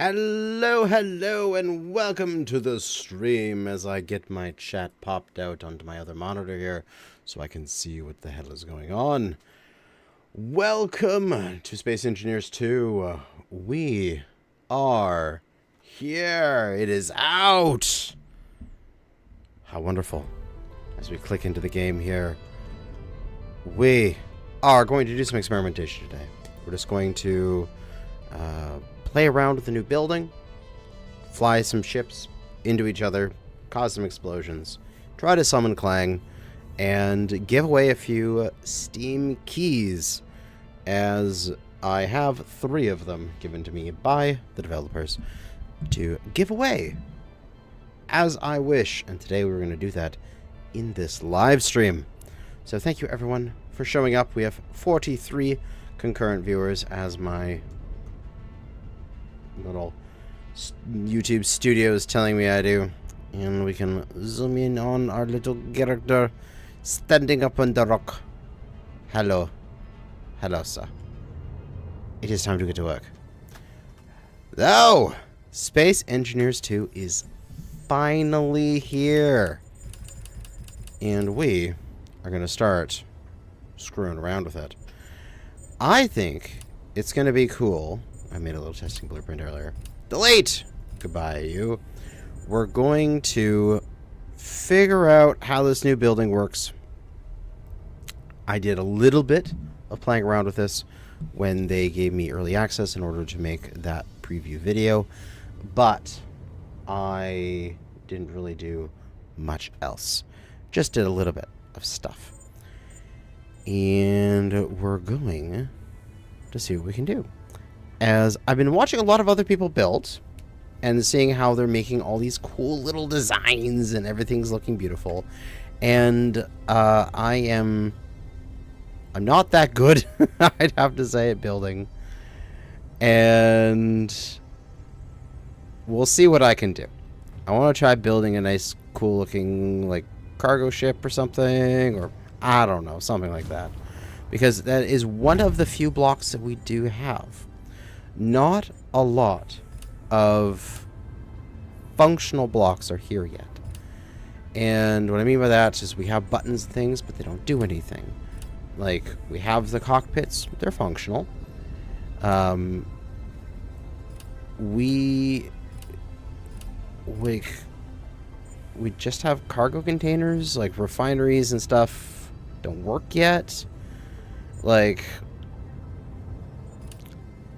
Hello, and welcome to the stream as I get my chat popped out onto my other monitor here so I can see what the hell is going on. Welcome to Space Engineers 2. We are here. It is out. How wonderful. As we click into the game here, we are going to do some experimentation today. We're just going to play around with the new building, fly some ships into each other, cause some explosions, try to summon Clang, and give away a few Steam keys, as I have 3 of them given to me by the developers to give away as I wish. And today we're going to do that in this live stream. So thank you everyone for showing up. We have 43 concurrent viewers as my little YouTube studio is telling me I do. And we can zoom in on our little character standing up on the rock. Hello. Hello, sir. It is time to get to work. Oh! Space Engineers 2 is finally here. And we are going to start screwing around with it. I think it's going to be cool. I made a little testing blueprint earlier. Delete! Goodbye, you. We're going to figure out how this new building works. I did a little bit of playing around with this when they gave me early access in order to make that preview video, but I didn't really do much else. Just did a little bit of stuff. And we're going to see what we can do. As I've been watching a lot of other people build and seeing how they're making all these cool little designs and everything's looking beautiful. And I'm not that good, I'd have to say, at building. And we'll see what I can do. I want to try building a nice, cool looking, like, cargo ship or something, or I don't know, something like that. Because that is one of the few blocks that we do have. Not a lot of functional blocks are here yet. And what I mean by that is we have buttons and things, but they don't do anything. Like, we have the cockpits, they're functional. We just have cargo containers, like refineries and stuff don't work yet. Like,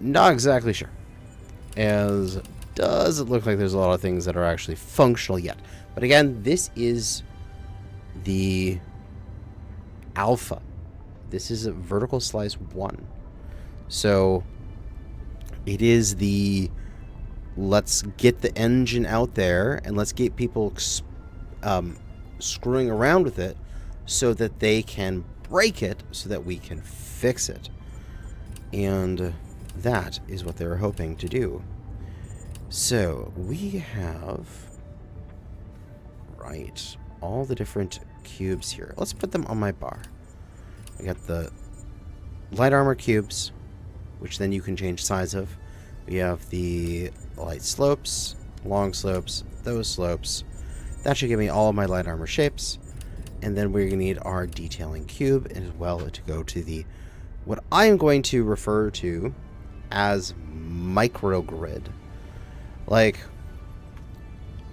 not exactly sure. As does it look like there's a lot of things that are actually functional yet. But again, this is the alpha. This is a vertical slice 1. So it is the let's get the engine out there and let's get people screwing around with it so that they can break it so that we can fix it. And that is what they were hoping to do. So we have, right, all the different cubes here. Let's put them on my bar. We got the light armor cubes, which then you can change size of. We have the light slopes, long slopes, those slopes. That should give me all of my light armor shapes. And then we're going to need our detailing cube as well to go to the, what I am going to refer to as microgrid. Like,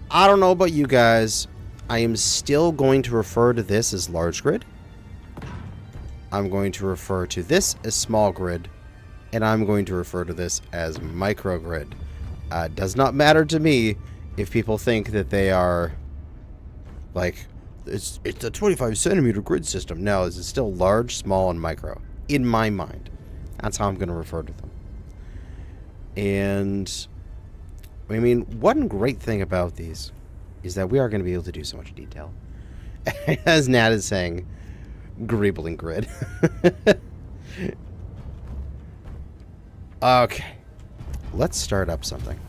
I don't know about you guys, I am still going to refer to this as large grid. I'm going to refer to this as small grid, and I'm going to refer to this as microgrid. It does not matter to me if people think that they are like, it's a 25 centimeter grid system. No, this is still large, small, and micro in my mind. That's how I'm going to refer to them. And I mean, one great thing about these is that we are going to be able to do so much detail. As Nat is saying, greebling grid. Okay, let's start up something.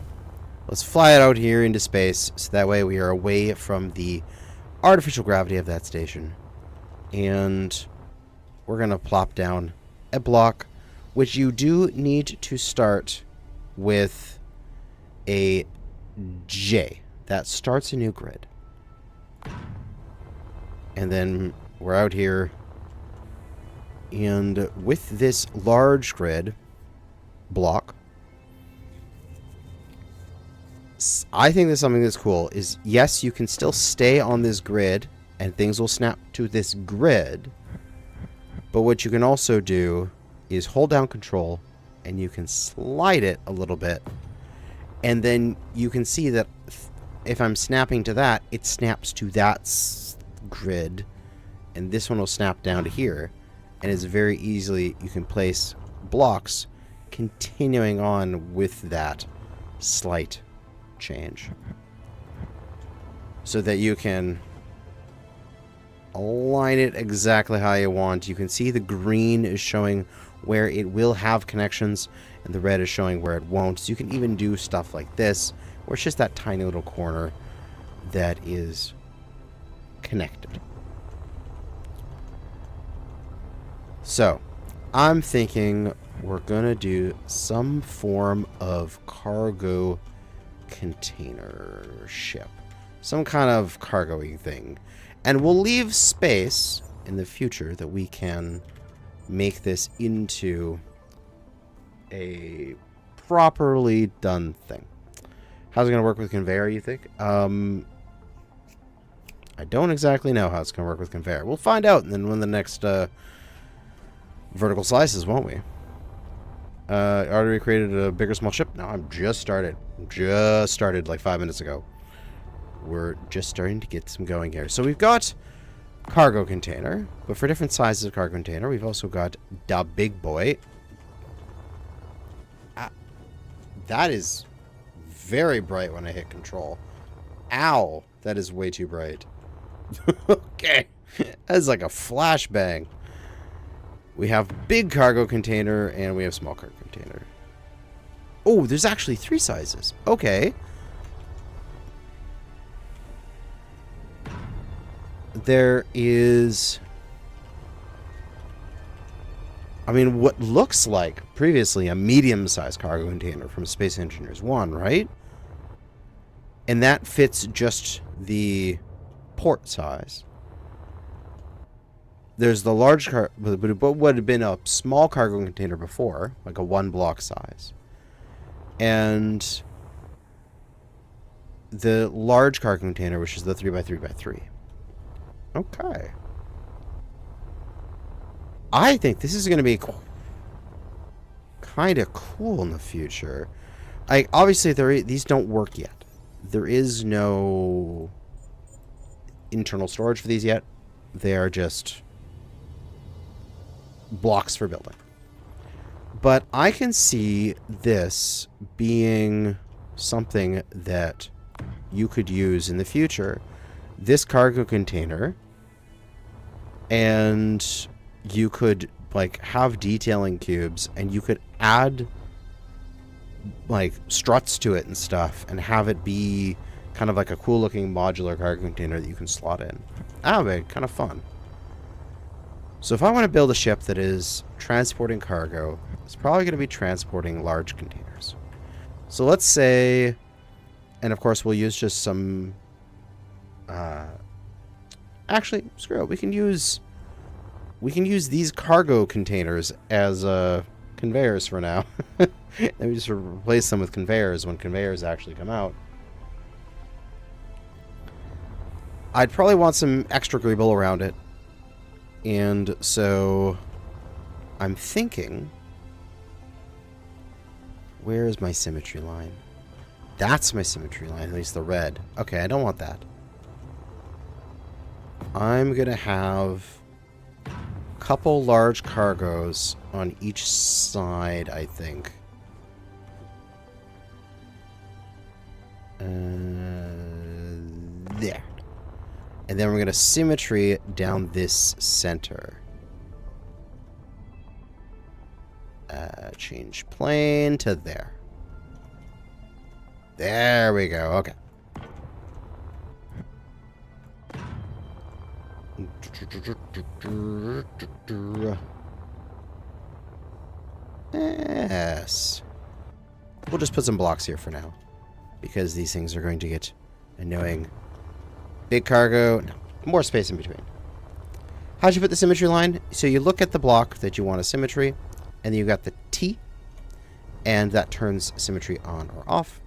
Let's fly it out here into space so that way we are away from the artificial gravity of that station. And we're going to plop down a block, which you do need to start with a J. That starts a new grid. And then we're out here. And with this large grid block, I think there's something that's cool is, yes, you can still stay on this grid and things will snap to this grid. But what you can also do is hold down control and you can slide it a little bit. And then you can see that if I'm snapping to that, it snaps to that grid. And this one will snap down to here. And it's very easily, you can place blocks continuing on with that slight change. So that you can align it exactly how you want. You can see the green is showing where it will have connections and the red is showing where it won't. So you can even do stuff like this, where it's just that tiny little corner that is connected. So, I'm thinking we're going to do some form of cargo container ship. Some kind of cargo-y thing. And we'll leave space in the future that we can make this into a properly done thing. How's it going to work with conveyor, you think? I don't exactly know how it's going to work with conveyor. We'll find out and then when the next vertical slices, won't we? Already created a bigger small ship? No, I'm just started. Just started like 5 minutes ago. We're just starting to get some going here. So we've got cargo container, but for different sizes of cargo container, we've also got the big boy. That is very bright when I hit control. Ow, that is way too bright. Okay, that's like a flashbang. We have big cargo container and we have small cargo container. Oh, there's actually 3 sizes. Okay. There is, I mean, what looks like previously a medium-sized cargo container from Space Engineers 1, right? And that fits just the port size. There's the large what would have been a small cargo container before, like a 1-block size. And the large cargo container, which is the 3x3x3. Okay. I think this is going to be kind of cool in the future. Obviously, these don't work yet. There is no internal storage for these yet. They are just blocks for building. But I can see this being something that you could use in the future. This cargo container, and you could like have detailing cubes and you could add like struts to it and stuff and have it be kind of like a cool looking modular cargo container that you can slot in. That would be kind of fun. So if I want to build a ship that is transporting cargo, it's probably going to be transporting large containers. So let's say, and of course we'll use just some actually, screw it. We can use these cargo containers as conveyors for now. Then we just replace them with conveyors when conveyors actually come out. I'd probably want some extra greeble around it. And so I'm thinking, where is my symmetry line? That's my symmetry line, at least the red. Okay, I don't want that. I'm going to have a couple large cargoes on each side, I think. There. And then we're going to symmetry down this center. Change plane to there. There we go. Okay. Yes. We'll just put some blocks here for now. because these things are going to get annoying. Big cargo, no, more space in between. How'd you put the symmetry line? So you look at the block that you want a symmetry, and then you got the T, and that turns symmetry on or off.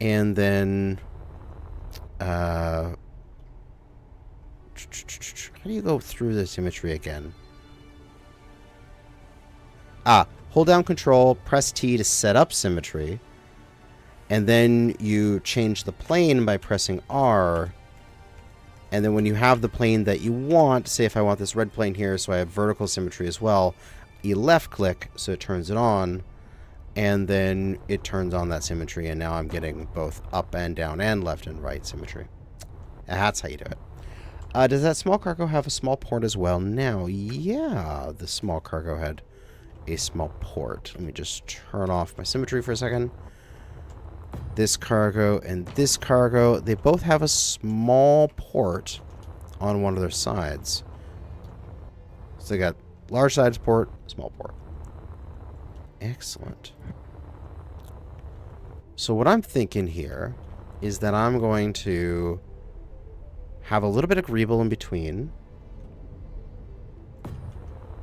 And then, how do you go through the symmetry again? Hold down Control, press T to set up symmetry, and then you change the plane by pressing R. And then when you have the plane that you want, say if I want this red plane here, so I have vertical symmetry as well, you left click so it turns it on, and then it turns on that symmetry, and now I'm getting both up and down and left and right symmetry. That's how you do it. Does that small cargo have a small port as well now? Yeah, the small cargo had a small port. Let me just turn off my symmetry for a second. This cargo and this cargo, they both have a small port on one of their sides. So they got large sides port, small port. Excellent. So what I'm thinking here is that I'm going to have a little bit of greeble in between.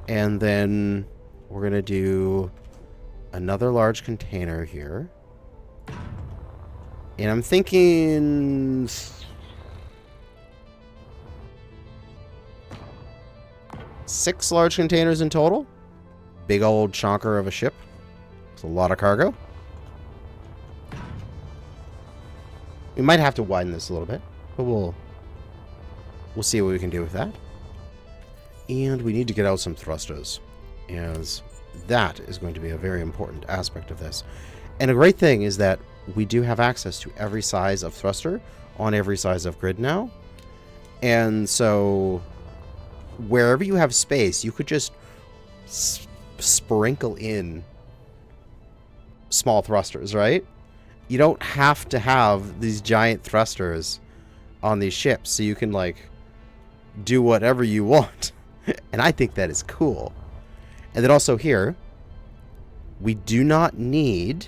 And then we're going to do another large container here. And I'm thinking 6 large containers in total. Big old chonker of a ship. It's a lot of cargo. We might have to widen this a little bit, but we'll see what we can do with that. And we need to get out some thrusters, as that is going to be a very important aspect of this. And a great thing is that we do have access to every size of thruster on every size of grid now. And so wherever you have space, you could just sprinkle in small thrusters, right? You don't have to have these giant thrusters on these ships, so you can like do whatever you want. And I think that is cool. And then also here, we do not need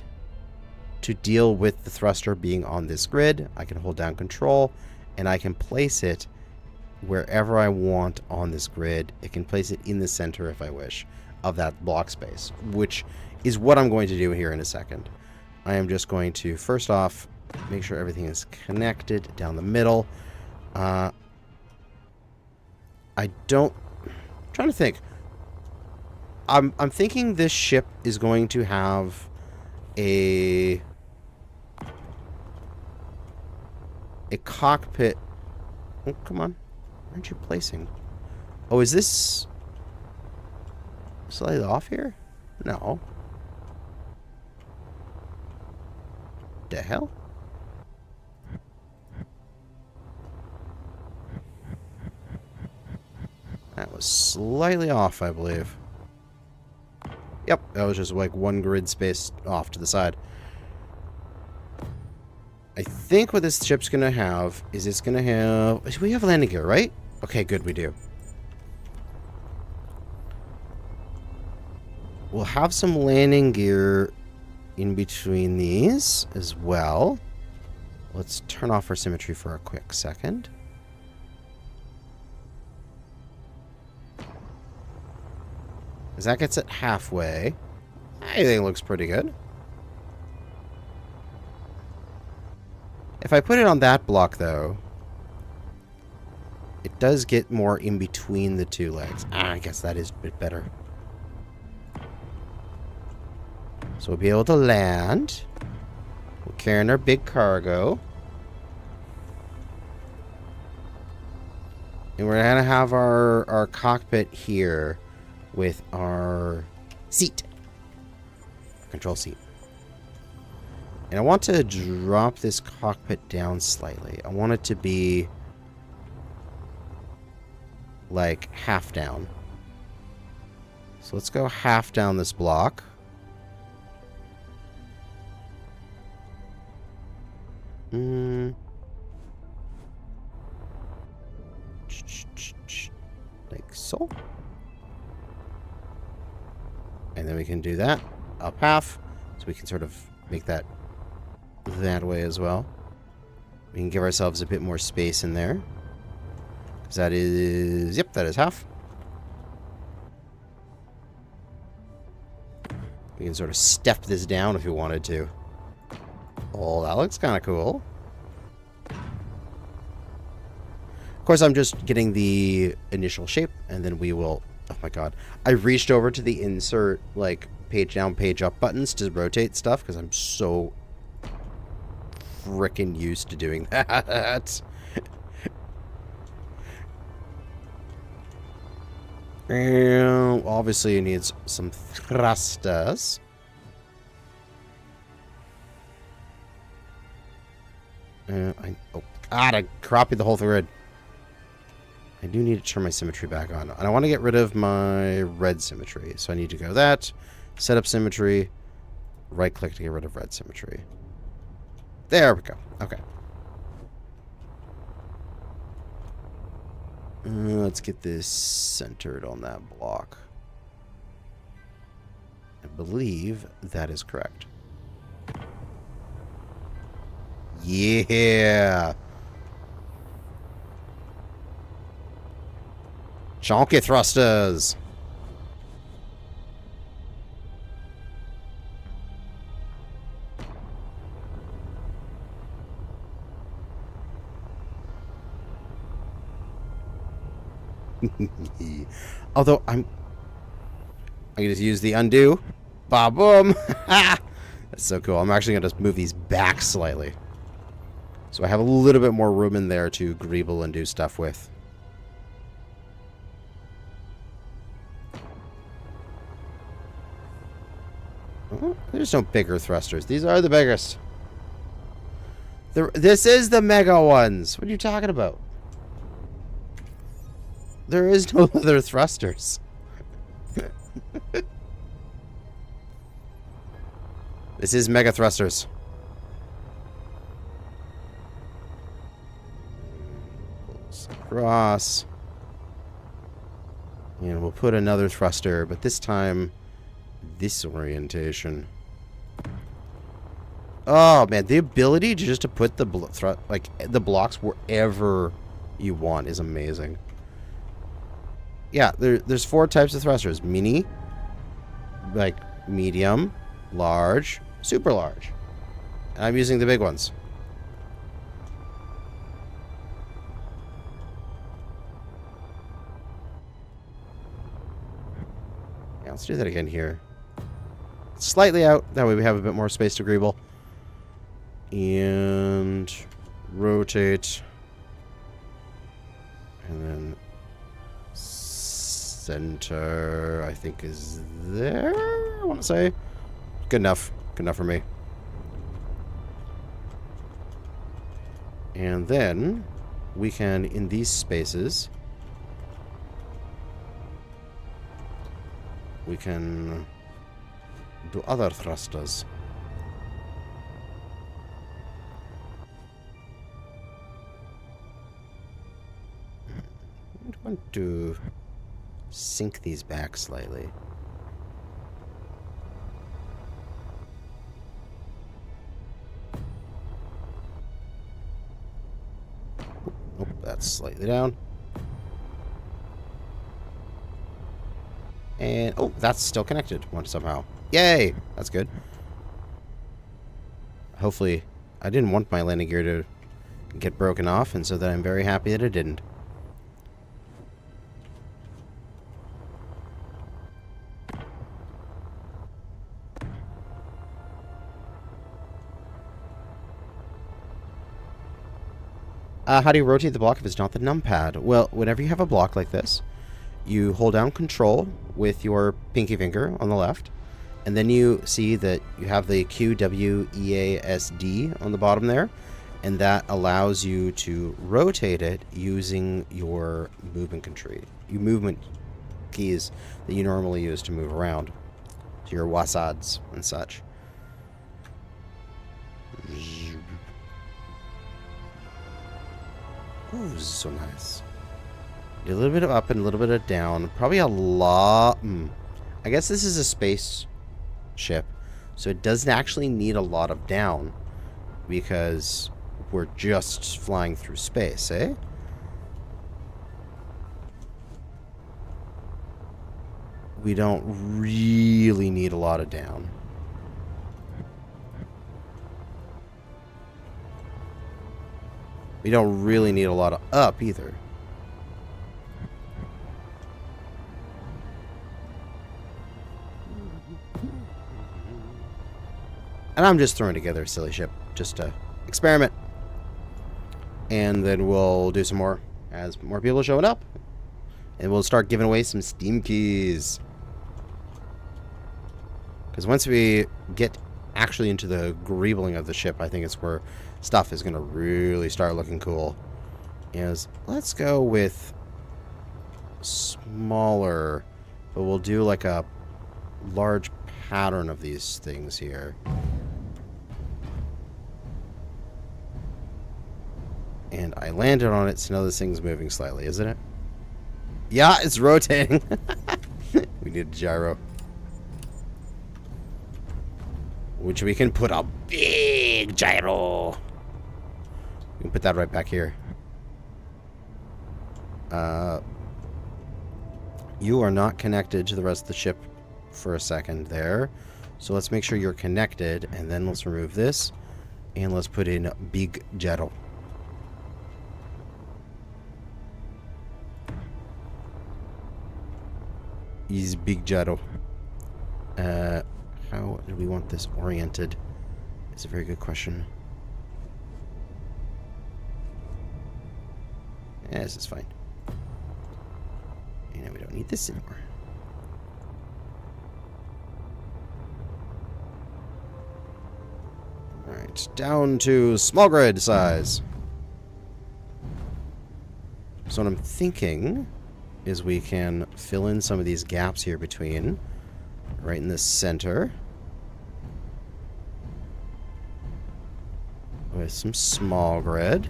to deal with the thruster being on this grid. I can hold down Control and I can place it wherever I want on this grid. It can place it in the center if I wish of that block space, which is what I'm going to do here in a second. I am just going to first off make sure everything is connected down the middle. I'm trying to think. I'm thinking this ship is going to have a cockpit. Oh, come on. Where aren't you placing? Oh, is this slightly off here? No. The hell? That was slightly off, I believe. Yep, that was just like one grid space off to the side. I think what this ship's going to have is it's going to have... We have landing gear, right? Okay, good, we do. We'll have some landing gear in between these as well. Let's turn off our symmetry for a quick second. As that gets it halfway, I think it looks pretty good. If I put it on that block, though, it does get more in between the two legs. I guess that is a bit better. So we'll be able to land. We're carrying our big cargo. And we're going to have our cockpit here with our seat. Control seat. And I want to drop this cockpit down slightly. I want it to be like half down. So let's go half down this block. Like so. And then we can do that up half, so we can sort of make that that way as well. We can give ourselves a bit more space in there. Because that is... Yep, that is half. We can sort of step this down if we wanted to. Oh, that looks kind of cool. Of course, I'm just getting the initial shape, and then we will... Oh my god. I reached over to the insert, like, page down, page up buttons to rotate stuff, because I'm so frickin' used to doing that. And obviously it needs some thrusters. I copied the whole thread. I do need to turn my symmetry back on. And I want to get rid of my red symmetry. So I need to go that, set up symmetry, right click to get rid of red symmetry. There we go. Okay. Let's get this centered on that block. I believe that is correct. Yeah. Chonky thrusters. Although I can just use the undo. Ba boom. That's so cool. I'm actually going to move these back slightly. So I have a little bit more room in there to greeble and do stuff with. Oh, there's no bigger thrusters. These are the biggest. This is the mega ones. What are you talking about? There is no other thrusters. This is mega thrusters. Across. And we'll put another thruster, but this time this orientation. Oh man, the ability to just to put the the blocks wherever you want is amazing. Yeah, there's 4 types of thrusters. Mini, like medium, large, super large. And I'm using the big ones. Yeah, let's do that again here. Slightly out. That way we have a bit more space to greeble. And rotate. And then center, I think, is there, I want to say. Good enough. Good enough for me. And then we can, in these spaces, we can do other thrusters. I want to sink these back slightly. Oh, that's slightly down. And, oh, that's still connected somehow. Yay! That's good. Hopefully, I didn't want my landing gear to get broken off, and so that I'm very happy that it didn't. How do you rotate the block if it's not the numpad? Well, whenever you have a block like this, you hold down Control with your pinky finger on the left, and then you see that you have the QWEASD on the bottom there, and that allows you to rotate it using your movement keys that you normally use to move around, to your wasads and such. Ooh, so nice. A little bit of up and a little bit of down. Probably a lot. I guess this is a space ship, so it doesn't actually need a lot of down. because we're just flying through space, eh? We don't really need a lot of down. We don't really need a lot of up either. And I'm just throwing together a silly ship just to experiment. And then we'll do some more as more people showing up. And we'll start giving away some Steam keys. Because once we get actually into the greebling of the ship, I think it's where stuff is going to really start looking cool. Let's go with smaller, but we'll do like a large pattern of these things here. And I landed on it, so now this thing's moving slightly, isn't it? Yeah, it's rotating. We need a gyro. Which we can put a big gyro. We can put that right back here. You are not connected to the rest of the ship for a second there. So let's make sure you're connected, and then let's remove this. And let's put in big gyro. Is big gyro. How do we want this oriented? It's a very good question. Yeah, this is fine. You know, we don't need this anymore. Alright, down to small grid size. So what I'm thinking is we can fill in some of these gaps here between, right in the center, with some small grid.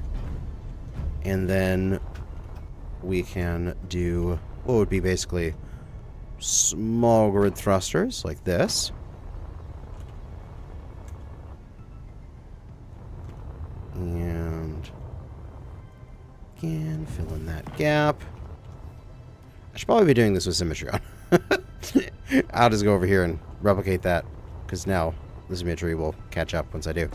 And then we can do what would be basically small grid thrusters like this. And again, fill in that gap. I should probably be doing this with symmetry on. I'll just go over here and replicate that, because now the symmetry will catch up once I do.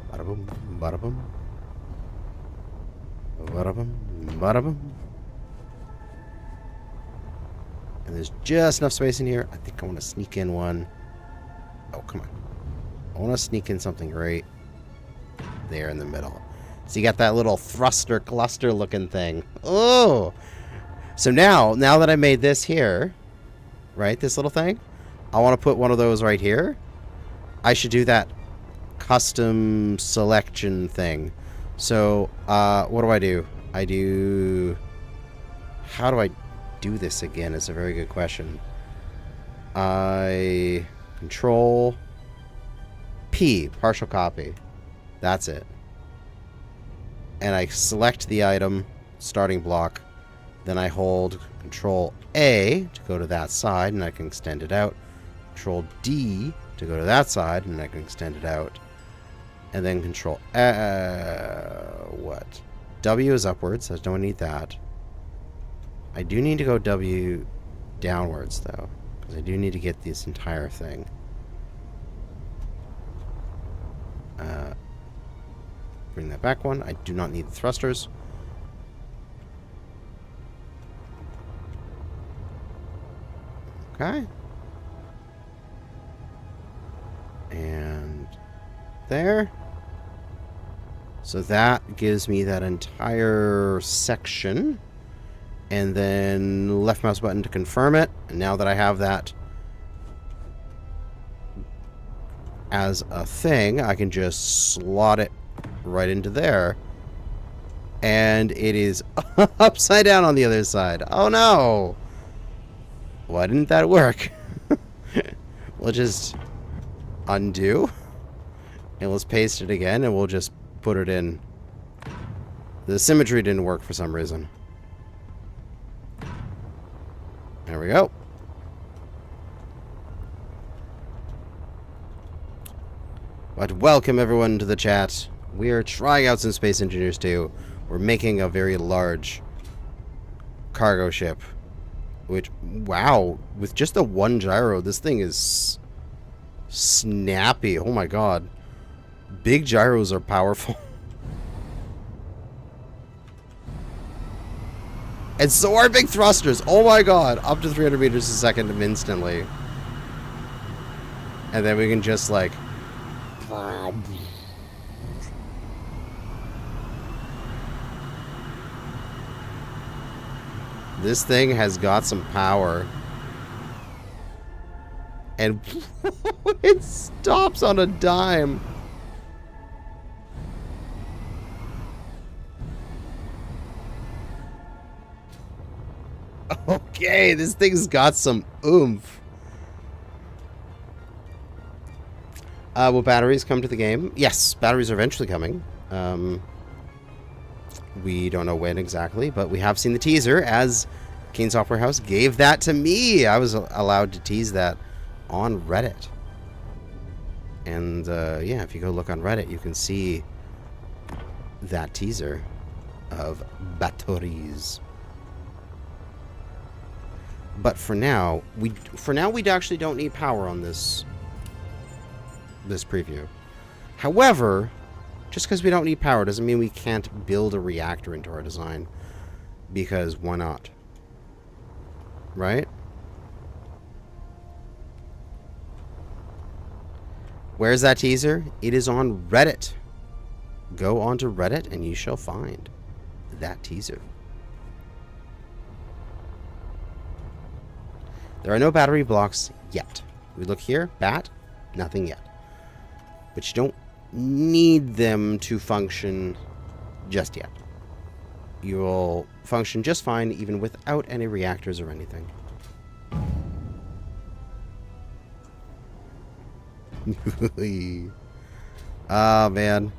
Bada boom, bada boom. Bada boom, bada boom. And there's just enough space in here. I think I want to sneak in one. Oh, come on. I want to sneak in something right there in the middle. So you got that little thruster cluster looking thing. Oh! So now that I made this here, right, this little thing, I want to put one of those right here. I should do that custom selection thing. So, what do? How do I do this again is a very good question. I control P, partial copy. That's it. And I select the item, starting block. Then I hold Control A to go to that side, and I can extend it out. Control D to go to that side, and I can extend it out. And then Control what? W is upwards, so I don't need that. I do need to go W downwards, though, because I do need to get this entire thing. Bring that back one. I do not need the thrusters. Okay. And there. So that gives me that entire section. And then left mouse button to confirm it. And now that I have that as a thing, I can just slot it right into there. And it is upside down on the other side. Oh no! Why didn't that work? We'll just undo. And let's paste it again, and we'll just put it in. The symmetry didn't work for some reason. There we go. But welcome everyone to the chat. We are trying out some Space Engineers 2. We're making a very large cargo ship. Which, wow, with just the one gyro, this thing is snappy. Oh my god. Big gyros are powerful. And so are big thrusters. Oh my god. Up to 300 meters a second instantly. And then we can just like... This thing has got some power. And it stops on a dime. Okay, this thing's got some oomph. Will batteries come to the game? Yes, batteries are eventually coming. We don't know when exactly, but we have seen the teaser as Kane Software House gave that to me. I was allowed to tease that on Reddit. And yeah, if you go look on Reddit, you can see that teaser of batteries. But for now, we actually don't need power on this preview. However, just because we don't need power doesn't mean we can't build a reactor into our design. Because why not? Right? Where's that teaser? It is on Reddit. Go onto Reddit and you shall find that teaser. There are no battery blocks yet. We look here, bat, nothing yet. But you don't need them to function just yet. You will function just fine even without any reactors or anything. Ah, man.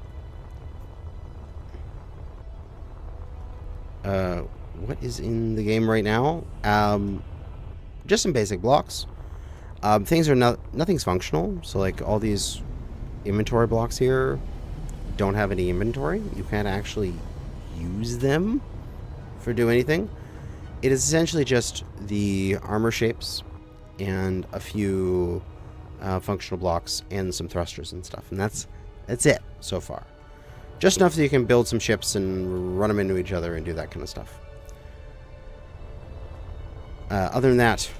What is in the game right now? Just some basic blocks. Things are nothing's functional. So like all these inventory blocks here don't have any inventory. You can't actually use them for do anything. It is essentially just the armor shapes and a few functional blocks and some thrusters and stuff. And that's it so far. Just enough that you can build some ships and run them into each other and do that kind of stuff. Other than that,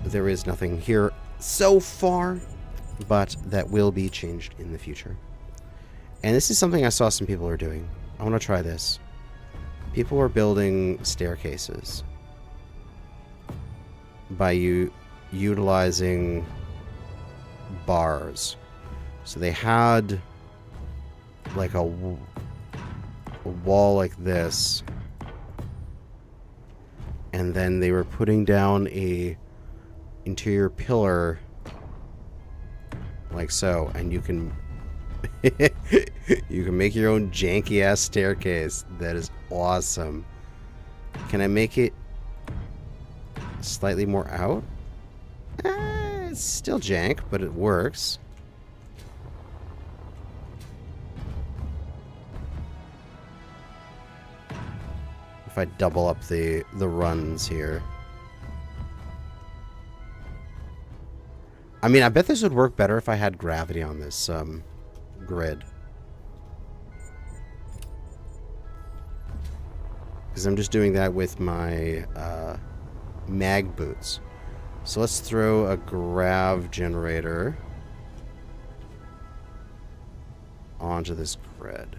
there is nothing here so far, but that will be changed in the future. And this is something I saw some people are doing. I want to try this. People are building staircases by utilizing bars. So they had like a wall like this, and then they were putting down a interior pillar like so, and you can you can make your own janky ass staircase. That is awesome. Can I make it slightly more out? It's still jank, but it works. If I double up the runs here. I mean, I bet this would work better if I had gravity on this grid. Because I'm just doing that with my mag boots. So let's throw a grav generator onto this grid.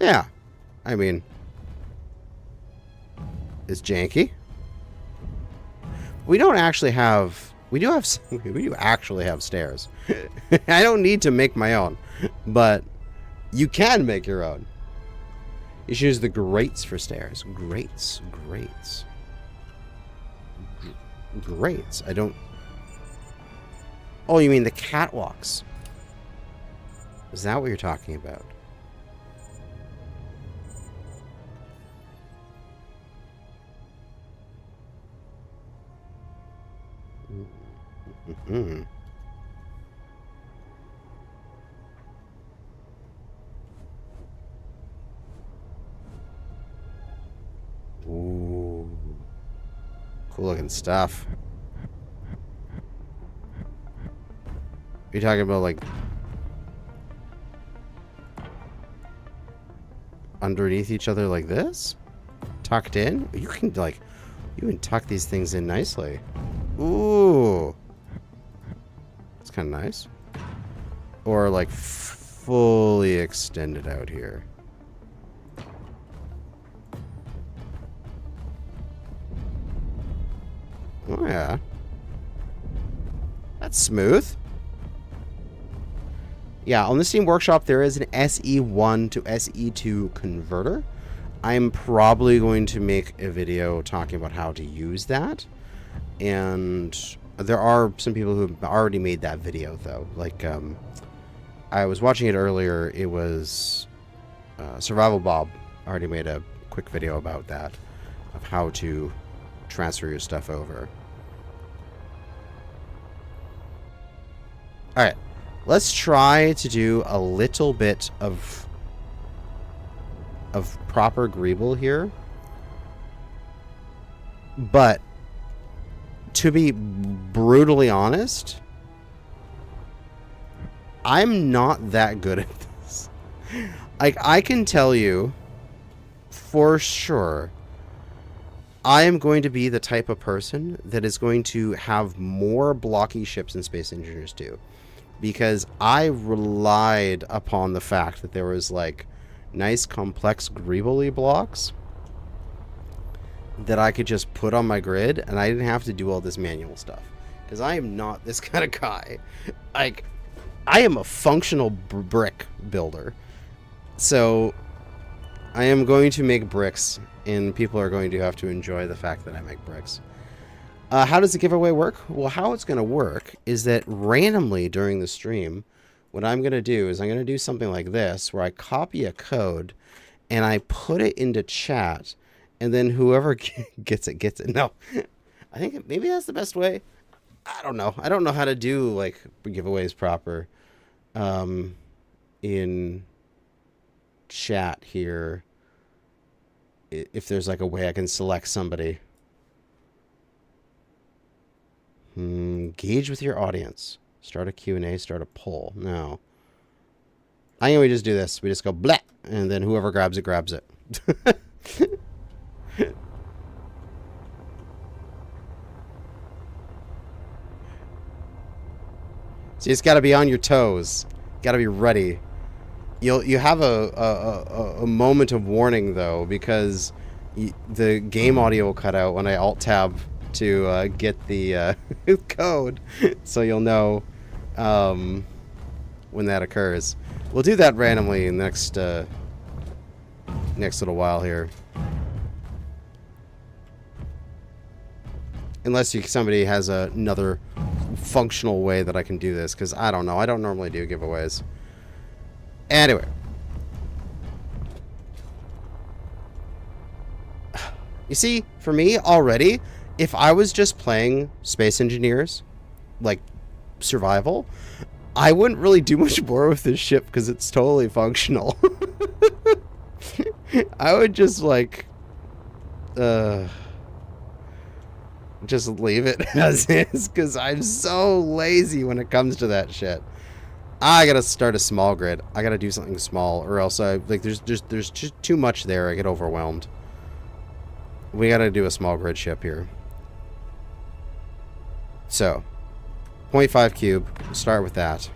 Yeah, I mean, it's janky. We don't actually have. We do actually have stairs. I don't need to make my own, but you can make your own. You should use the grates for stairs. Grates. I don't. Oh, you mean the catwalks? Is that what you're talking about? Hmm. Ooh. Cool looking stuff. Are you talking about, like, underneath each other like this? Tucked in? You can, like, you can tuck these things in nicely. Ooh. It's kind of nice. Or, like, fully extended out here. Oh, yeah. That's smooth. Yeah, on the Steam Workshop, there is an SE1 to SE2 converter. I'm probably going to make a video talking about how to use that. And there are some people who have already made that video, though. Like, I was watching it earlier. It was Survival Bob already made a quick video about that, of how to transfer your stuff over. All right. Let's try to do a little bit of proper greeble here. But to be brutally honest, I'm not that good at this. Like, I can tell you for sure, I am going to be the type of person that is going to have more blocky ships than Space Engineers do. Because I relied upon the fact that there was, like, nice, complex, greebly blocks that I could just put on my grid, and I didn't have to do all this manual stuff. Because I am not this kind of guy. Like, I am a functional brick builder. So, I am going to make bricks, and people are going to have to enjoy the fact that I make bricks. How does the giveaway work? Well, how it's going to work is that randomly during the stream, what I'm going to do is I'm going to do something like this, where I copy a code and I put it into chat, and then whoever gets it, gets it. No, I think maybe that's the best way. I don't know. I don't know how to do, like, giveaways proper in chat here. If there's, like, a way I can select somebody. Engage with your audience. Start a Q&A, start a poll. No. I think we just do this. We just go blah, and then whoever grabs it, grabs it. So you just got to be on your toes. Got to be ready. You have a moment of warning, though, because the game audio will cut out when I alt-tab to get the code, so you'll know when that occurs. We'll do that randomly in the next little while here. Unless somebody has another functional way that I can do this, because I don't know. I don't normally do giveaways. Anyway. You see, for me, already, if I was just playing Space Engineers, like survival, I wouldn't really do much more with this ship because it's totally functional. I would just, like, just leave it as is, because I'm so lazy when it comes to that shit. I gotta start a small grid. I gotta do something small, or else there's just too much there. I get overwhelmed. We gotta do a small grid ship here. So, 0.5 cube. We'll start with that.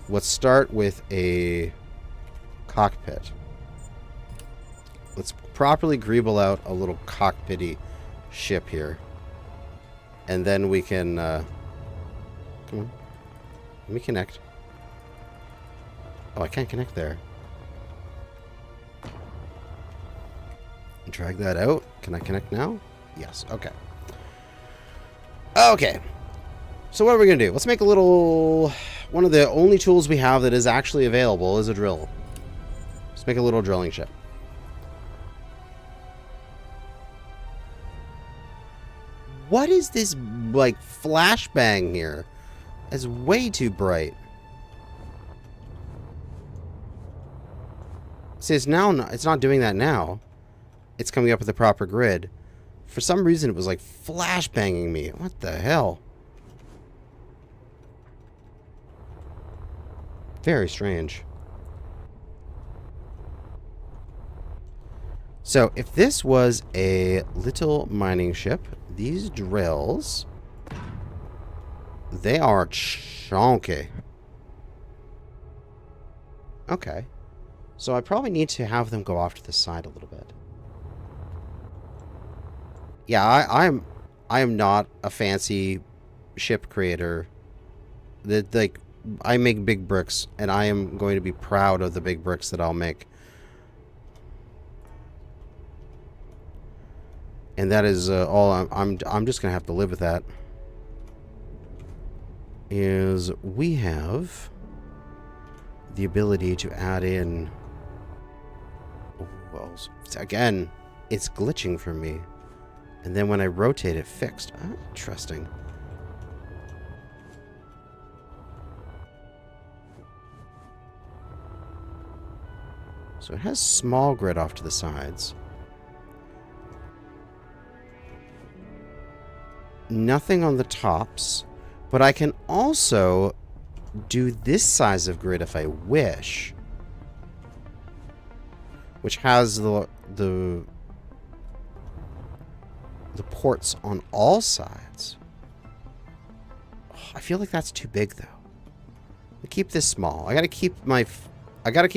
Let's start with a cockpit. Let's properly greeble out a little cockpity ship here. And then we can, come on. Let me connect. Oh, I can't connect there. Drag that out. Can I connect now? Yes. Okay. Okay. So what are we going to do? Let's make a little... One of the only tools we have that is actually available is a drill. Let's make a little drilling ship. What is this, like, flashbang here? It's way too bright. See, it's not doing that now. It's coming up with the proper grid. For some reason, it was like flashbanging me. What the hell? Very strange. So, if this was a little mining ship, these drills, they are chonky. Okay. So I probably need to have them go off to the side a little bit. Yeah, I am not a fancy ship creator. Like, I make big bricks, and I am going to be proud of the big bricks that I'll make. And that is all. I'm just gonna have to live with that. Is we have the ability to add in. Well, again, it's glitching for me, and then when I rotate it, fixed. Oh, interesting. So it has small grid off to the sides. Nothing on the tops, but I can also do this size of grid if I wish, which has the ports on all sides. Oh, I feel like that's too big though. I'll keep this small. I gotta keep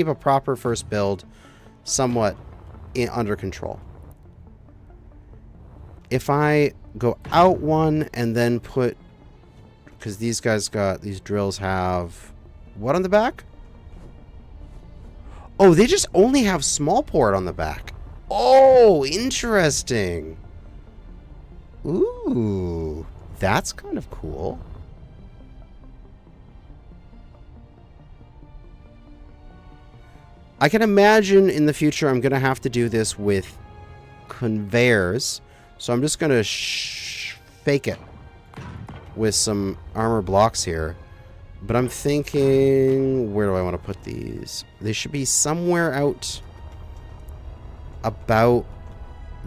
a proper first build somewhat under control. If I go out one and then put, because these drills have what on the back? Oh, they just only have small port on the back. Oh, interesting. Ooh, that's kind of cool. I can imagine in the future I'm going to have to do this with conveyors. So I'm just going to fake it with some armor blocks here. But I'm thinking, where do I want to put these? They should be somewhere out about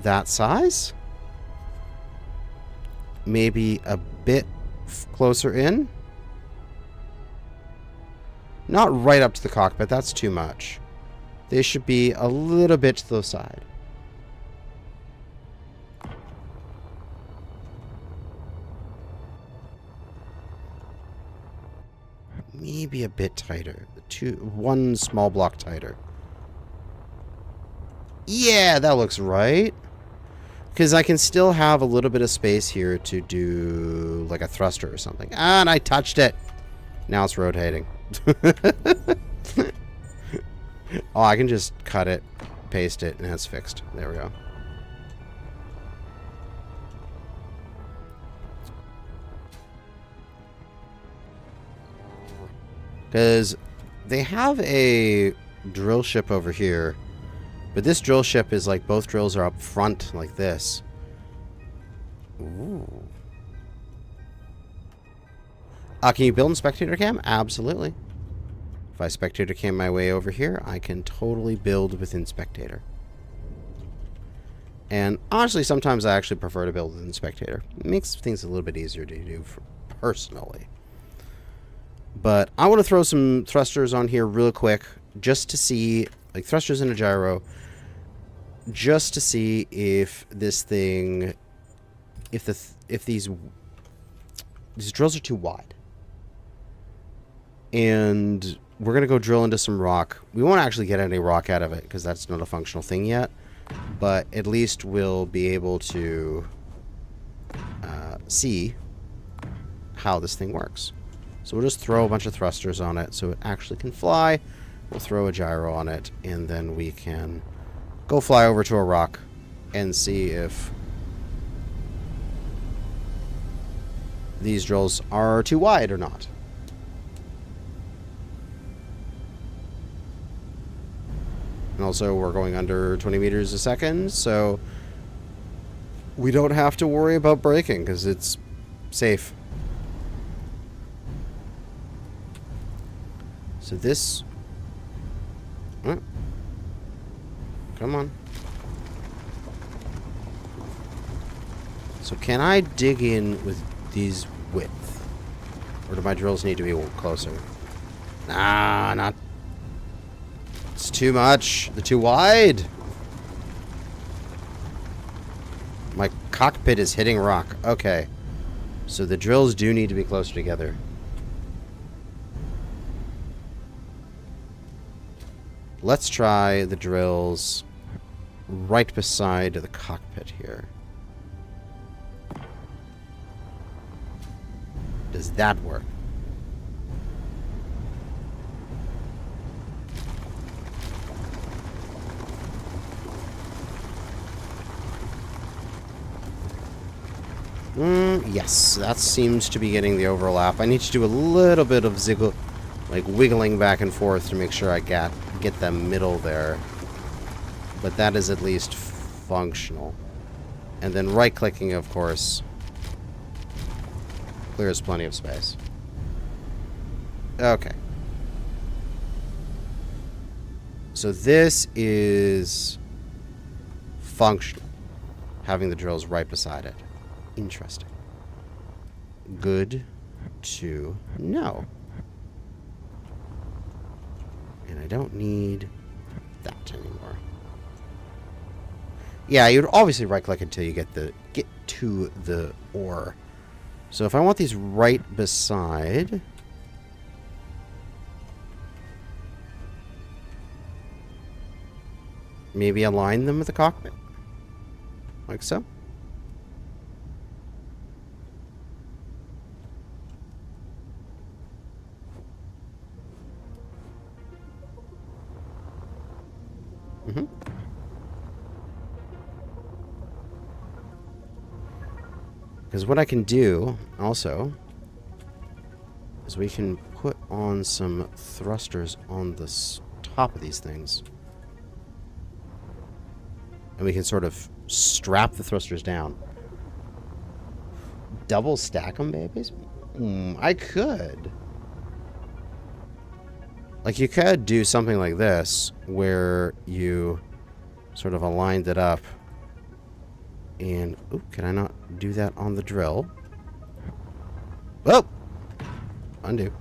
that size. Maybe a bit closer in. Not right up to the cockpit, that's too much. They should be a little bit to the side. Maybe a bit tighter. One small block tighter. Yeah, that looks right. Because I can still have a little bit of space here to do like a thruster or something. And I touched it. Now it's rotating. Oh, I can just cut it, paste it, and it's fixed. There we go. Because they have a drill ship over here, but this drill ship is like both drills are up front like this. Ooh. Can you build in spectator cam? Absolutely. If I spectator cam my way over here, I can totally build within spectator. And honestly, sometimes I actually prefer to build within spectator. It makes things a little bit easier to do personally. But I want to throw some thrusters on here real quick, just to see, like thrusters and a gyro, just to see if this thing, if these drills are too wide. And we're going to go drill into some rock. We won't actually get any rock out of it because that's not a functional thing yet. But at least we'll be able to see how this thing works. So we'll just throw a bunch of thrusters on it so it actually can fly. We'll throw a gyro on it, and then we can go fly over to a rock and see if these drills are too wide or not. And also, we're going under 20 meters a second, so we don't have to worry about braking because it's safe. So this... come on. So can I dig in with these width? Or do my drills need to be closer? Nah, not... It's too much. They're too wide. My cockpit is hitting rock. Okay. So the drills do need to be closer together. Let's try the drills right beside the cockpit here. Does that work? Yes, that seems to be getting the overlap. I need to do a little bit of wiggling back and forth to make sure I get the middle there. But that is at least functional. And then right-clicking, of course, clears plenty of space. Okay. So this is functional, having the drills right beside it. Interesting. Good to know. And I don't need that anymore. Yeah, you'd obviously right-click until you get to the ore. So if I want these right beside... maybe align them with the cockpit. Like so. Because what I can do, also, is we can put on some thrusters on the top of these things. And we can sort of strap the thrusters down. Double stack them, babies? I could. Like, you could do something like this, where you sort of aligned it up. And, ooh, can I not do that on the drill? Oh! Undo.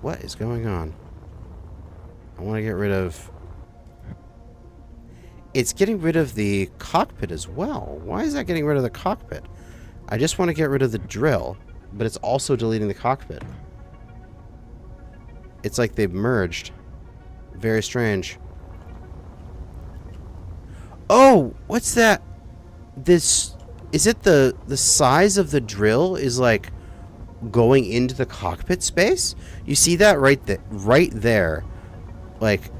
What is going on? I want to get rid of... It's getting rid of the cockpit as well. Why is that getting rid of the cockpit? I just want to get rid of the drill, but it's also deleting the cockpit. It's like they've merged. Very strange. Oh, what's that? This... Is it the size of the drill is like going into the cockpit space? You see that right there? Like...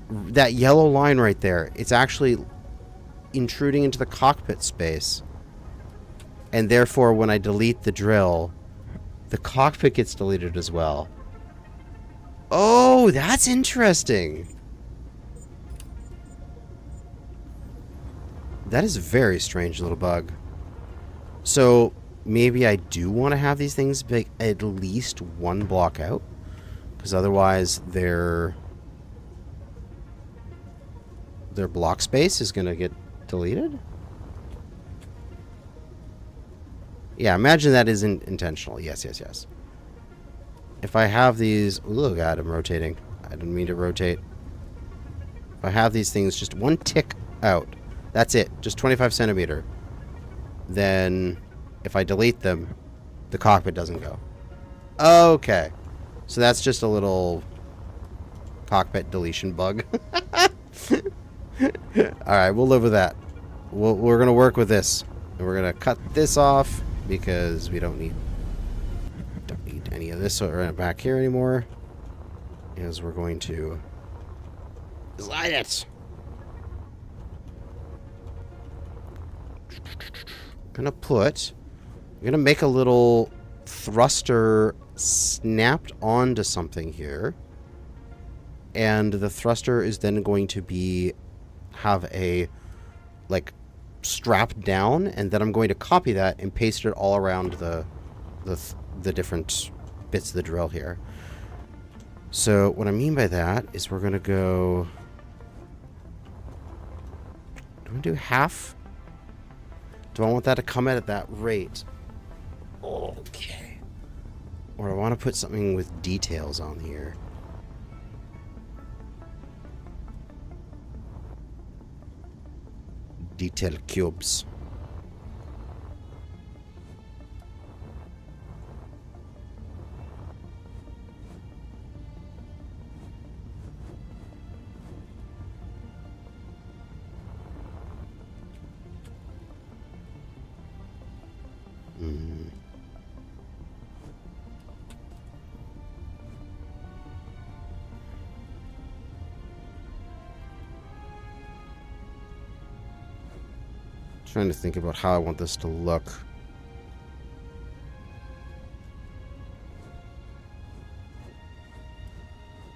that yellow line right there, it's actually intruding into the cockpit space. And therefore, when I delete the drill, the cockpit gets deleted as well. Oh, that's interesting. That is a very strange little bug. So, maybe I do want to have these things be at least one block out. Because otherwise, their block space is going to get deleted? Yeah, imagine that isn't intentional. Yes, yes, yes. If I have these... Oh, God, I'm rotating. I didn't mean to rotate. If I have these things just one tick out, that's it. Just 25 centimeter. Then, if I delete them, the cockpit doesn't go. Okay. So that's just a little cockpit deletion bug. Alright, we'll live with that. We're going to work with this. And we're going to cut this off because we don't need any of this back here anymore. As we're going to slide it. I'm going to make a little thruster snapped onto something here. And the thruster is then going to have a, like, strap down, and then I'm going to copy that and paste it all around the the different bits of the drill here. So what I mean by that is we're going to go... Do I do half? Do I want that to come at that rate? Okay. Or I want to put something with details on here. Detail cubes. Trying to think about how I want this to look.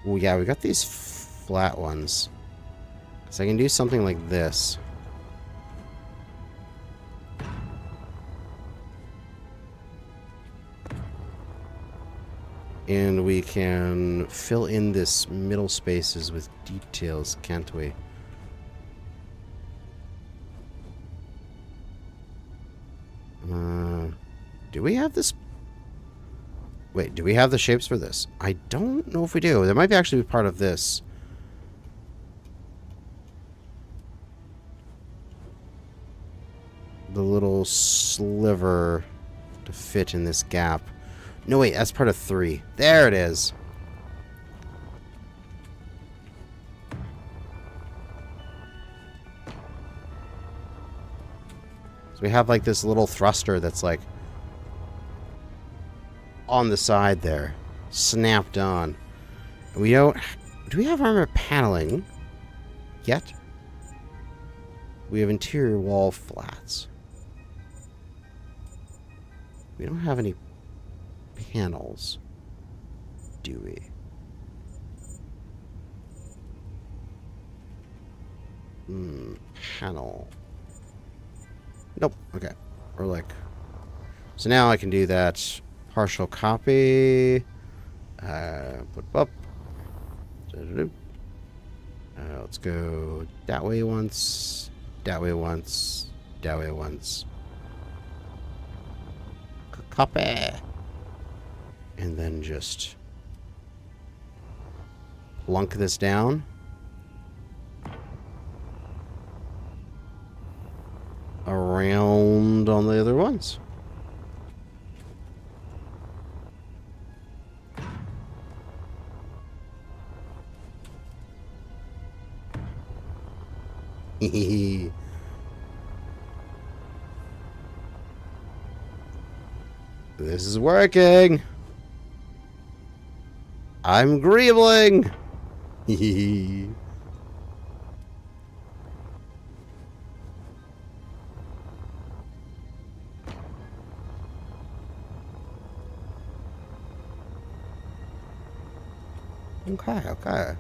Oh yeah, we got these flat ones. So I can do something like this. And we can fill in this middle spaces with details, can't we? Do we have this? Wait, do we have the shapes for this? I don't know if we do. There might be actually be part of this. The little sliver to fit in this gap. No, wait, that's part of 3. There it is. So we have like this little thruster that's like on the side there, snapped on. We don't... Do we have armor paneling yet? We have interior wall flats. We don't have any panels, do we? Panel. Nope. Okay. Or like... So now I can do that. Partial copy. Let's go that way once. That way once. That way once. Copy. And then just plunk this down. Around on the other ones. This is working. I'm greebling. Okay.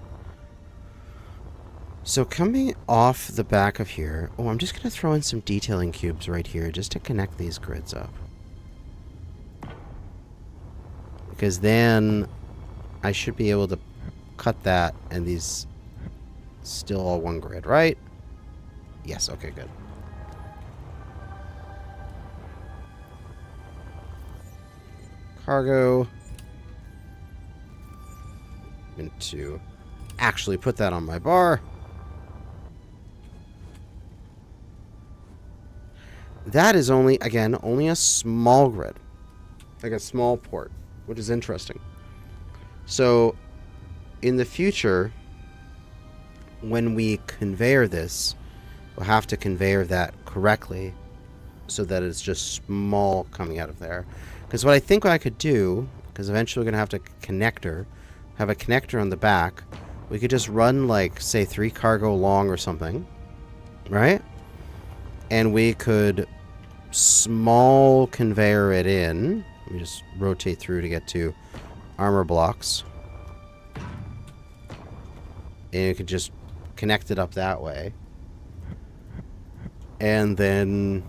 So coming off the back of here... Oh, I'm just going to throw in some detailing cubes right here just to connect these grids up. Because then I should be able to cut that and these still all one grid, right? Yes, okay, good. Cargo. I'm going to actually put that on my bar. That is only, again, only a small grid. Like a small port, which is interesting. So, in the future, when we conveyor this, we'll have to conveyor that correctly so that it's just small coming out of there. Because what I think I could do, because eventually we're going to have have a connector on the back, we could just run like, say, 3 cargo long or something, right? And we could small conveyor it in. Let me just rotate through to get to armor blocks. And you could just connect it up that way. And then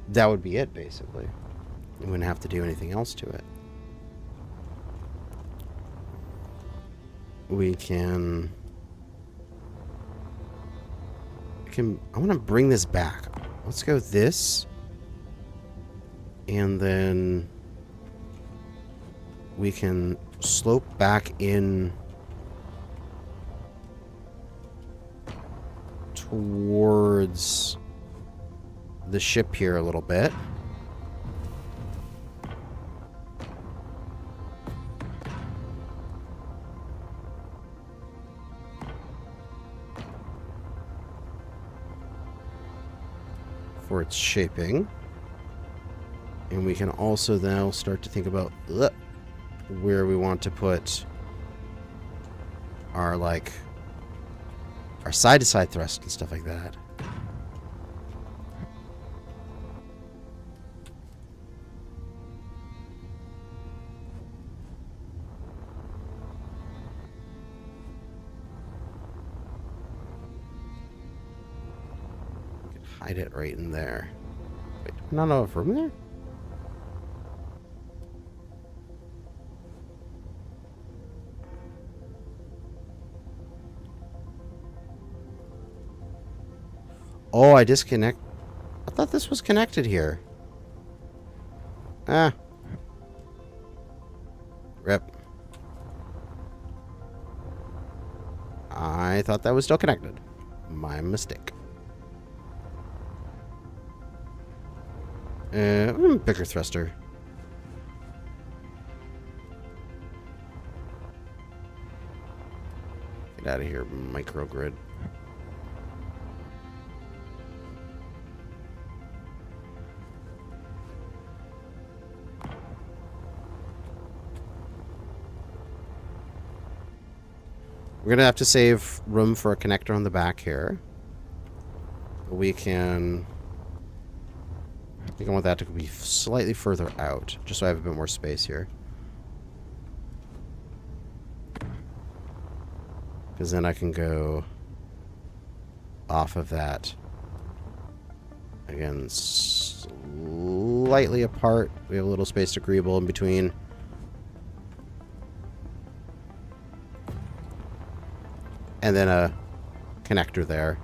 that would be it, basically. You wouldn't have to do anything else to it. We can... I want to bring this back. Let's go this. And then we can slope back in towards the ship here a little bit. For its shaping. And we can also now start to think about where we want to put our, like, our side-to-side thrust and stuff like that. We can hide it right in there. Wait, not enough room there? Oh, I disconnect. I thought this was connected here. Ah. Rip. I thought that was still connected. My mistake. Bigger thruster. Get out of here, microgrid. We're going to have to save room for a connector on the back here. We can... I think I want that to be slightly further out, just so I have a bit more space here. Because then I can go off of that. Again, slightly apart. We have a little space to greeble in between. And then a connector there.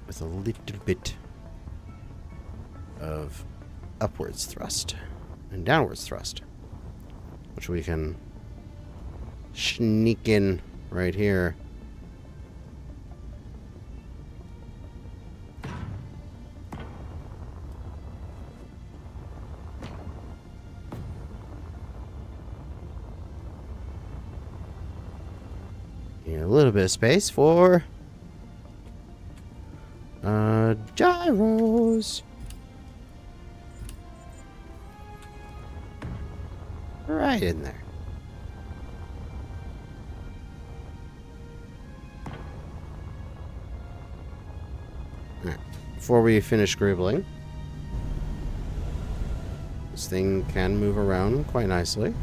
With a little bit of upwards thrust and downwards thrust. Which we can sneak in right here. A little bit of space for gyros. Right in there. Alright. Before we finish greebling, this thing can move around quite nicely.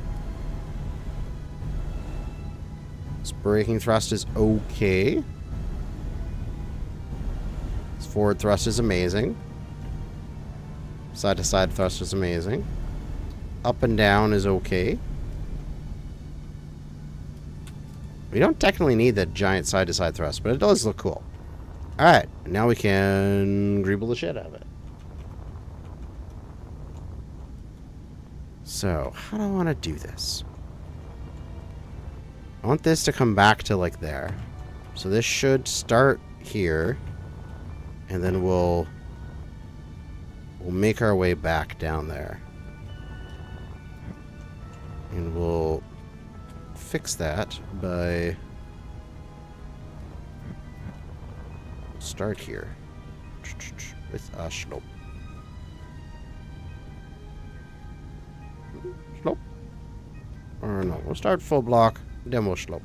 Braking thrust is okay. This forward thrust is amazing. Side to side thrust is amazing. Up and down is okay. We don't technically need that giant side to side thrust, but it does look cool. Alright, now we can greeble the shit out of it. So, how do I want to do this? I want this to come back to like there. So this should start here. And then we'll make our way back down there. And we'll fix that by start here with a slope. Slope. Or no, we'll start full block. Demo slope.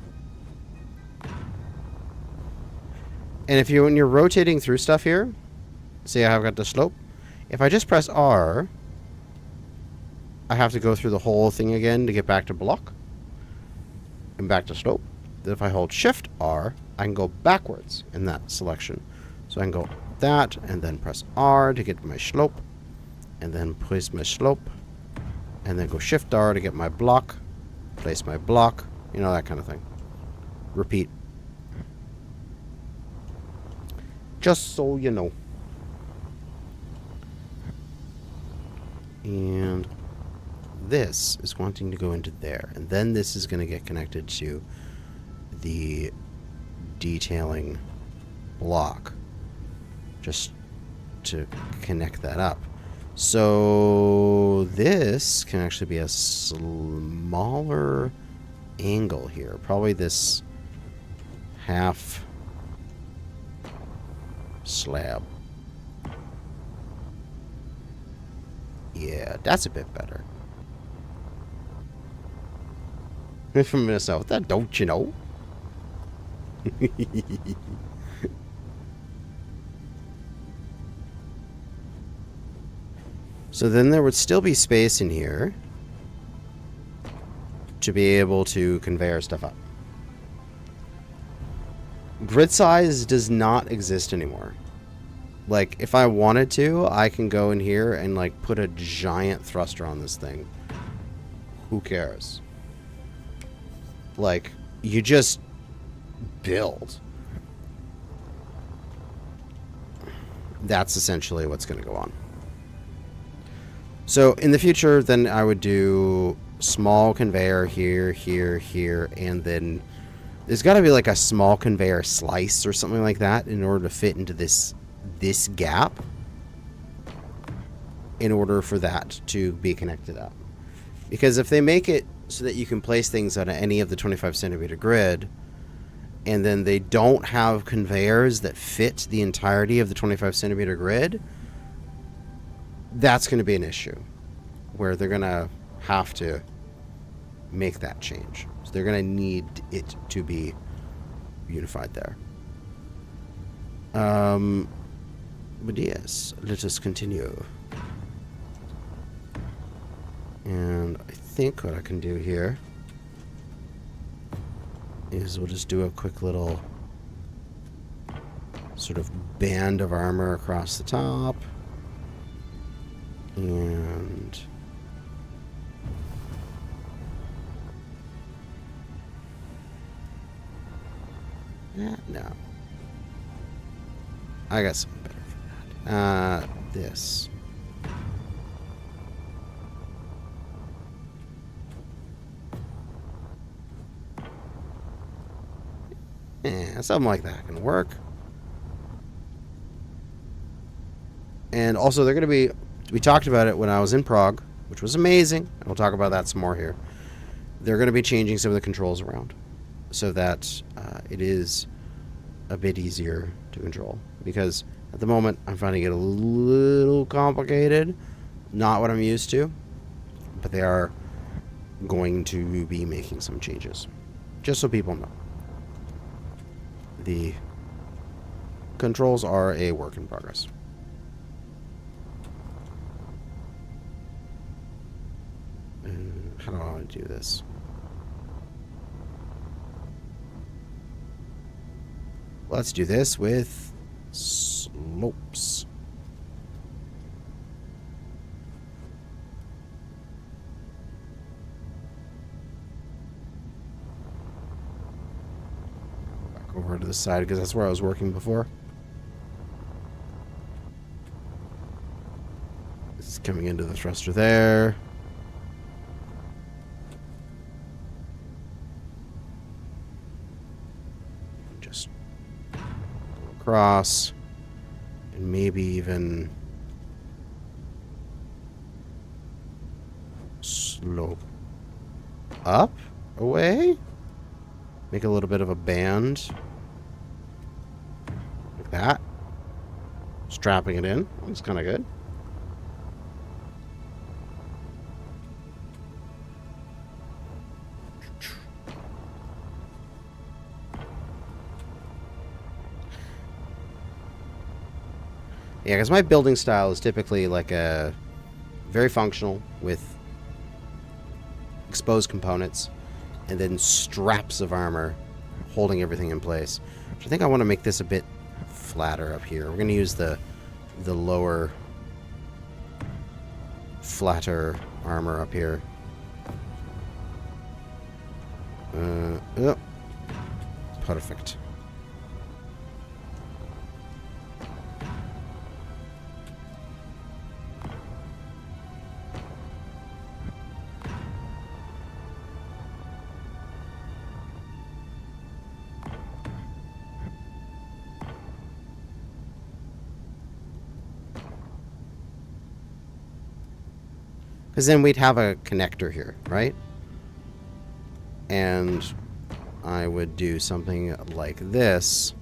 And if when you're rotating through stuff here, see how I've got the slope? If I just press R, I have to go through the whole thing again to get back to block. And back to slope. Then if I hold Shift R, I can go backwards in that selection. So I can go that, and then press R to get my slope, and then place my slope, and then go Shift R to get my block, place my block, you know, that kind of thing. Repeat. Just so you know. And this is wanting to go into there, and then this is going to get connected to the detailing block just to connect that up. So this can actually be a smaller angle here, probably this half slab. Yeah, that's a bit better. From Minnesota, that don't you know? So then there would still be space in here to be able to conveyor stuff up. Grid size does not exist anymore. Like, if I wanted to, I can go in here and, like, put a giant thruster on this thing. Who cares? Like, you just build. That's essentially what's going to go on. So, in the future, then I would do small conveyor here, here, here, and then there's got to be, like, a small conveyor slice or something like that in order to fit into this gap in order for that to be connected up. Because if they make it so that you can place things on any of the 25 centimeter grid and then they don't have conveyors that fit the entirety of the 25 centimeter grid, that's going to be an issue where they're going to have to make that change. So they're going to need it to be unified there. But yes, let us continue. And I think what I can do here is we'll just do a quick little sort of band of armor across the top. And no. I got something better for that. This. Yeah, something like that can work. And also, they're going to be... We talked about it when I was in Prague, which was amazing. And we'll talk about that some more here. They're going to be changing some of the controls around so that it is a bit easier to control. Because at the moment, I'm finding it a little complicated. Not what I'm used to. But they are going to be making some changes. Just so people know. The controls are a work in progress. How do I want to do this? Let's do this with slopes. Go back over to the side because that's where I was working before. This is coming into the thruster there. Across, and maybe even slope up away, make a little bit of a band like that, strapping it in. Looks kind of good. Yeah, because my building style is typically like a very functional with exposed components and then straps of armor holding everything in place. Which I think I want to make this a bit flatter up here. We're going to use the lower, flatter armor up here. Oh. Perfect. Because then we'd have a connector here, right? And I would do something like this.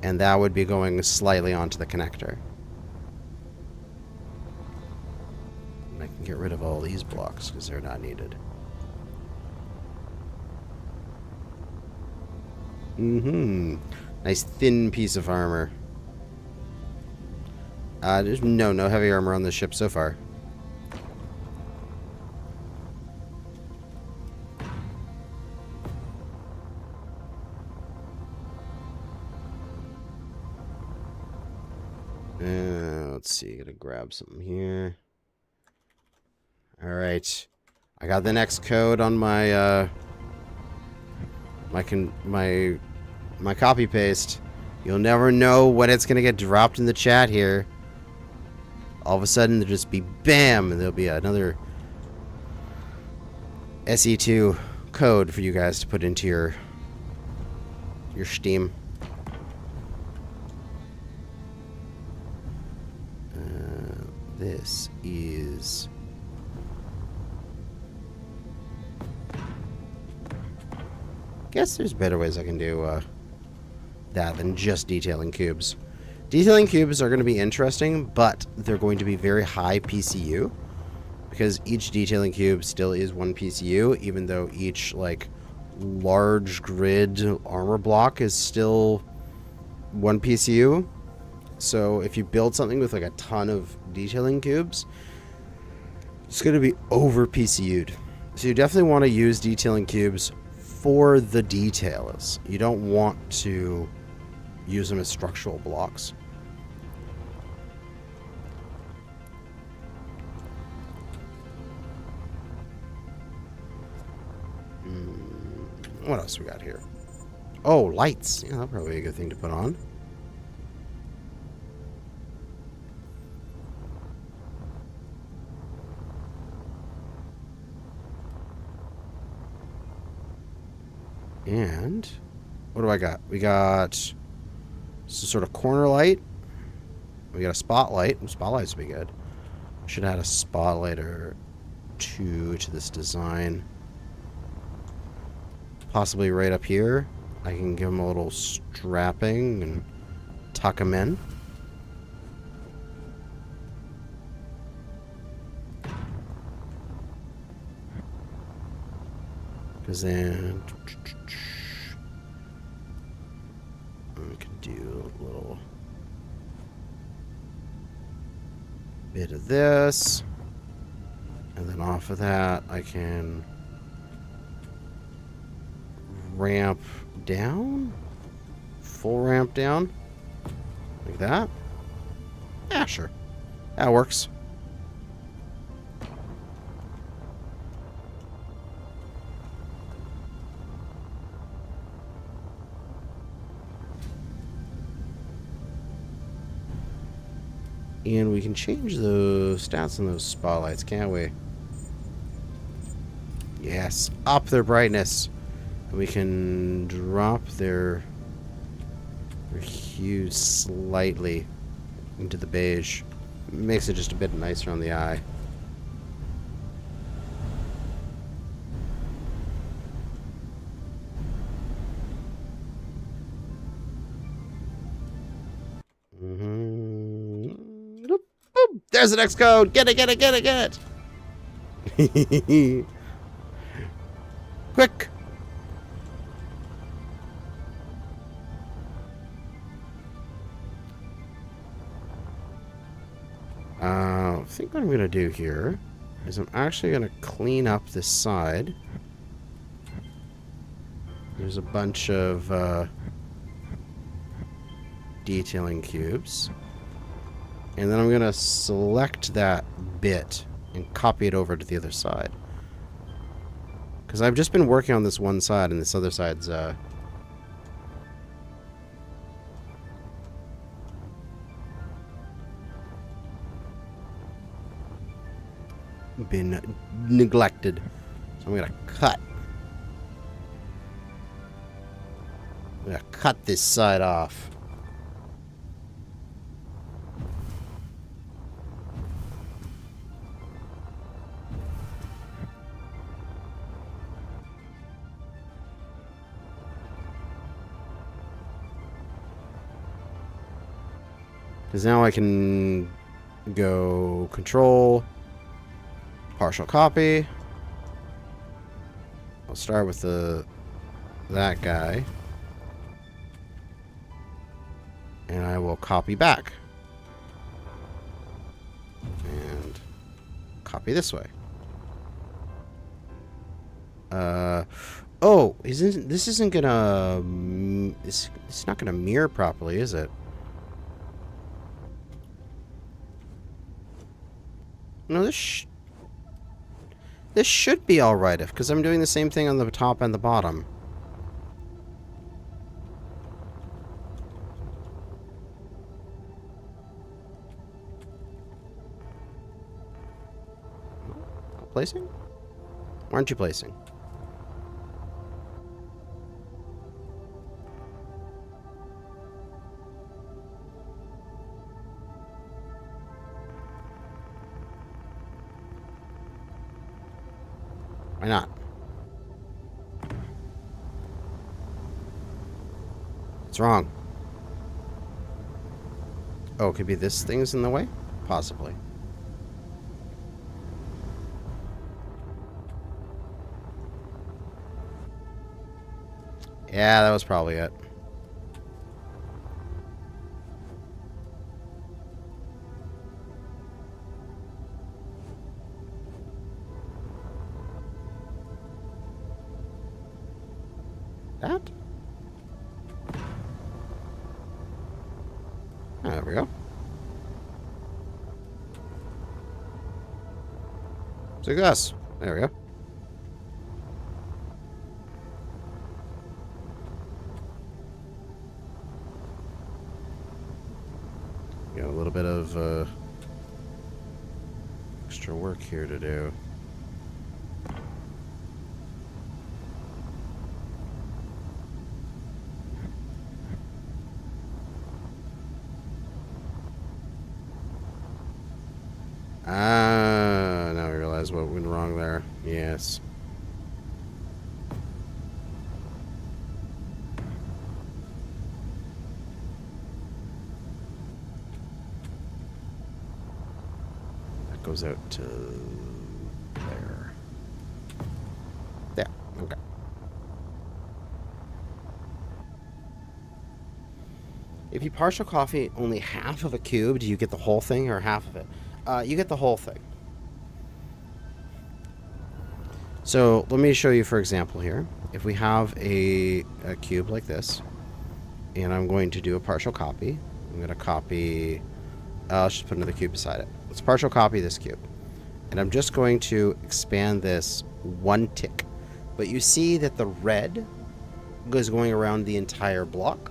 And that would be going slightly onto the connector. And I can get rid of all these blocks because they're not needed. Nice thin piece of armor. There's no heavy armor on this ship so far. Let's see, gotta grab something here. Alright. I got the next code on my my copy paste. You'll never know when it's gonna get dropped in the chat here. All of a sudden there'll just be BAM! And there'll be another SE2 code for you guys to put into your Steam. This is... guess there's better ways I can do that than just detailing cubes. Detailing cubes are going to be interesting, but they're going to be very high PCU. Because each detailing cube still is one PCU, even though each, like, large grid armor block is still one PCU. So if you build something with like a ton of detailing cubes, it's going to be over PCU'd. So you definitely want to use detailing cubes for the details. You don't want to use them as structural blocks. What else we got here? Oh, lights. Yeah, that'll probably be a good thing to put on. And what do I got? We got some sort of corner light. We got a spotlight. Spotlights would be good. Should add a spotlight or two to this design. Possibly right up here. I can give them a little strapping and tuck them in. Because then we can do a little bit of this. And then off of that, I can ramp down. Full ramp down. Like that. Yeah, sure. That works. And we can change the stats on those spotlights, can't we? Yes, up their brightness. And we can drop their hue slightly into the beige. Makes it just a bit nicer on the eye. There's the next code. Get it, get it, get it, get it. Quick. I think what I'm going to do here is I'm actually going to clean up this side. There's a bunch of detailing cubes. And then I'm going to select that bit and copy it over to the other side. Because I've just been working on this one side, and this other side's been neglected. So I'm going to cut. I'm going to cut this side off. Because now I can go control, partial copy. I'll start with that guy. And I will copy back. And copy this way. Oh, this isn't gonna, it's not gonna mirror properly, is it? No, this should be alright, because I'm doing the same thing on the top and the bottom. Placing? Why aren't you placing? Why not? What's wrong? Oh, it could be this thing's in the way? Possibly. Yeah, that was probably it. That? Oh, there we go. Success. There we go. Got a little bit of extra work here to do. Now I realize what went wrong there. Yes. That goes out to there. Yeah, okay. If you partial copy only half of a cube, do you get the whole thing or half of it? You get the whole thing. So let me show you, for example, here. If we have a cube like this, and I'm going to do a partial copy. I'm going to copy... let's just put another cube beside it. Let's partial copy this cube. And I'm just going to expand this one tick. But you see that the red is going around the entire block.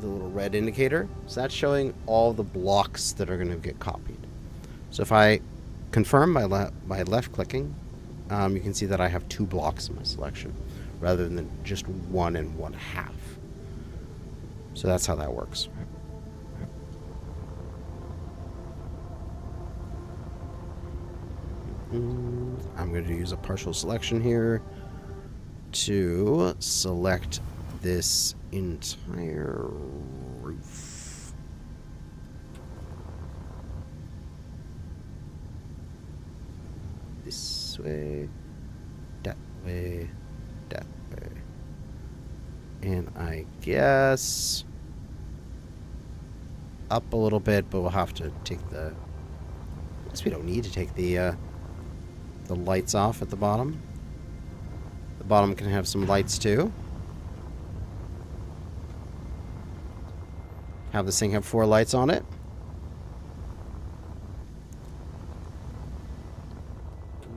The little red indicator. So that's showing all the blocks that are going to get copied. So if I confirm by left clicking, you can see that I have 2 blocks in my selection rather than just 1 and 1/2. So that's how that works. I'm going to use a partial selection here to select this entire roof. This way, that way, that way. And I guess up a little bit, but we'll have to take the... I guess we don't need to take the lights off at the bottom. The bottom can have some lights too. Have this thing have 4 lights on it.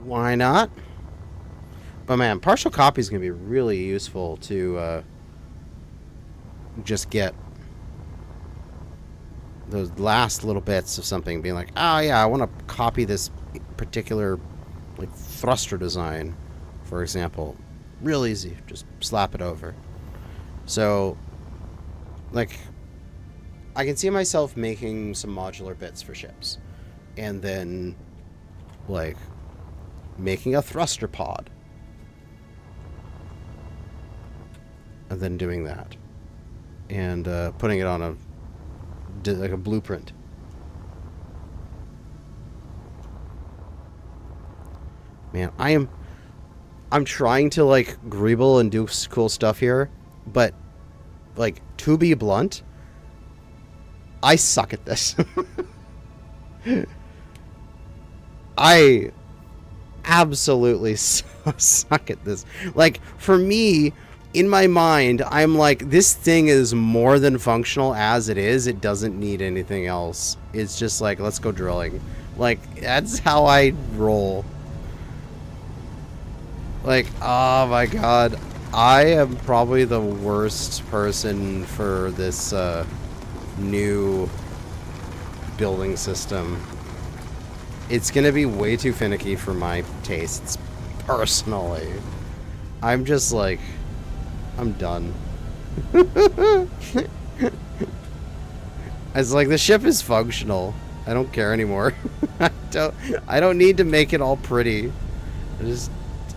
Why not? But man, partial copy is going to be really useful to just get those last little bits of something, being like, oh yeah, I want to copy this particular like thruster design, for example. Real easy, just slap it over. So, like, I can see myself making some modular bits for ships, and then like making a thruster pod, and then doing that, and putting it on a like a blueprint. Man, I'm trying to like greeble and do cool stuff here, but like, to be blunt, I suck at this. I absolutely suck at this. Like, for me, in my mind, I'm like, this thing is more than functional as it is. It doesn't need anything else. It's just like, let's go drilling. Like, that's how I roll. Like, oh my god. I am probably the worst person for this new building system. It's gonna be way too finicky for my tastes, personally. I'm just like, I'm done. It's like, the ship is functional. I don't care anymore. I don't need to make it all pretty.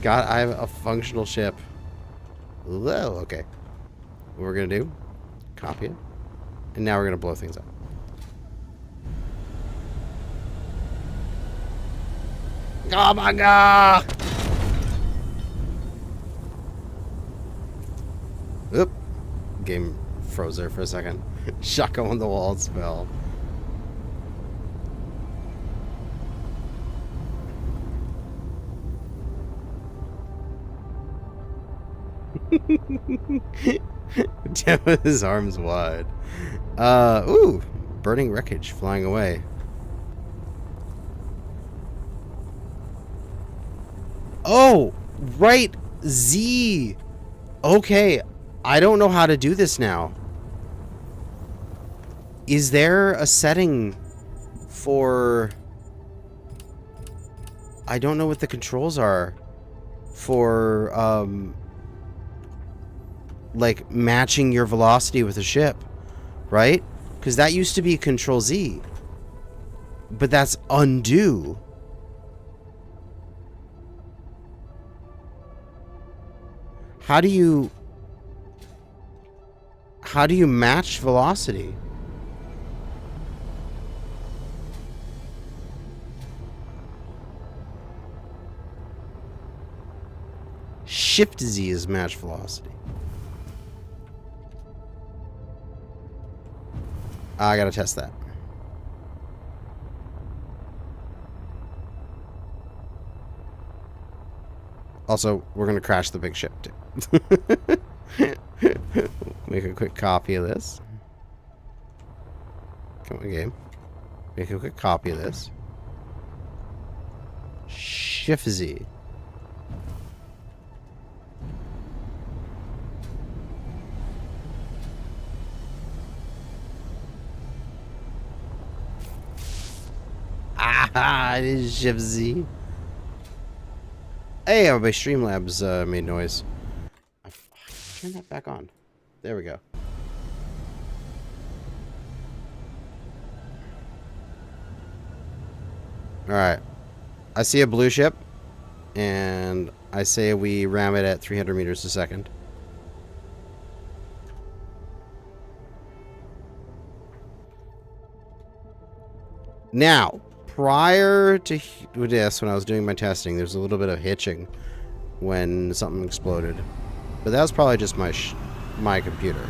I have a functional ship. Whoa, okay. What we're gonna do, copy it, and now we're gonna blow things up. Oh my god! Oop. Game froze there for a second. Shotgun on the walls fell. Damn, with his arms wide. Ooh, burning wreckage flying away. Oh, right, Z. Okay, I don't know how to do this now. Is there a setting for... I don't know what the controls are for, like, matching your velocity with a ship, right? Because that used to be Control Z. But that's undo. How do you match velocity? Shift Z is match velocity. I gotta test that. Also, we're gonna crash the big ship too. Make a quick copy of this. Come on, game. Make a quick copy of this. Shift Z. Ah, it is Shift Z. Hey, everybody, Streamlabs made noise. Turn that back on. There we go. Alright. I see a blue ship, and I say we ram it at 300 meters a second. Now, prior to this, when I was doing my testing, there's a little bit of hitching when something exploded. But that was probably just my computer.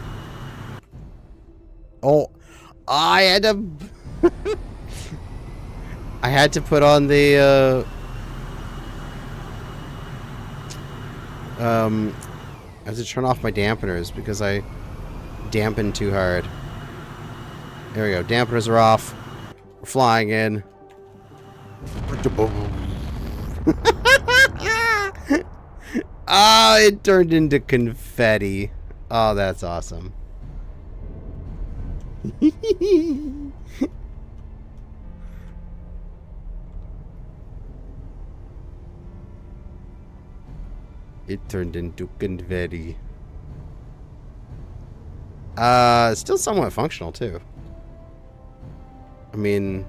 Oh, I had to... I had to put on the... I had to turn off my dampeners because I dampened too hard. There we go. Dampeners are off. We're flying in. Ah, it turned into confetti. Oh, that's awesome. It turned into confetti. Still somewhat functional, too. I mean,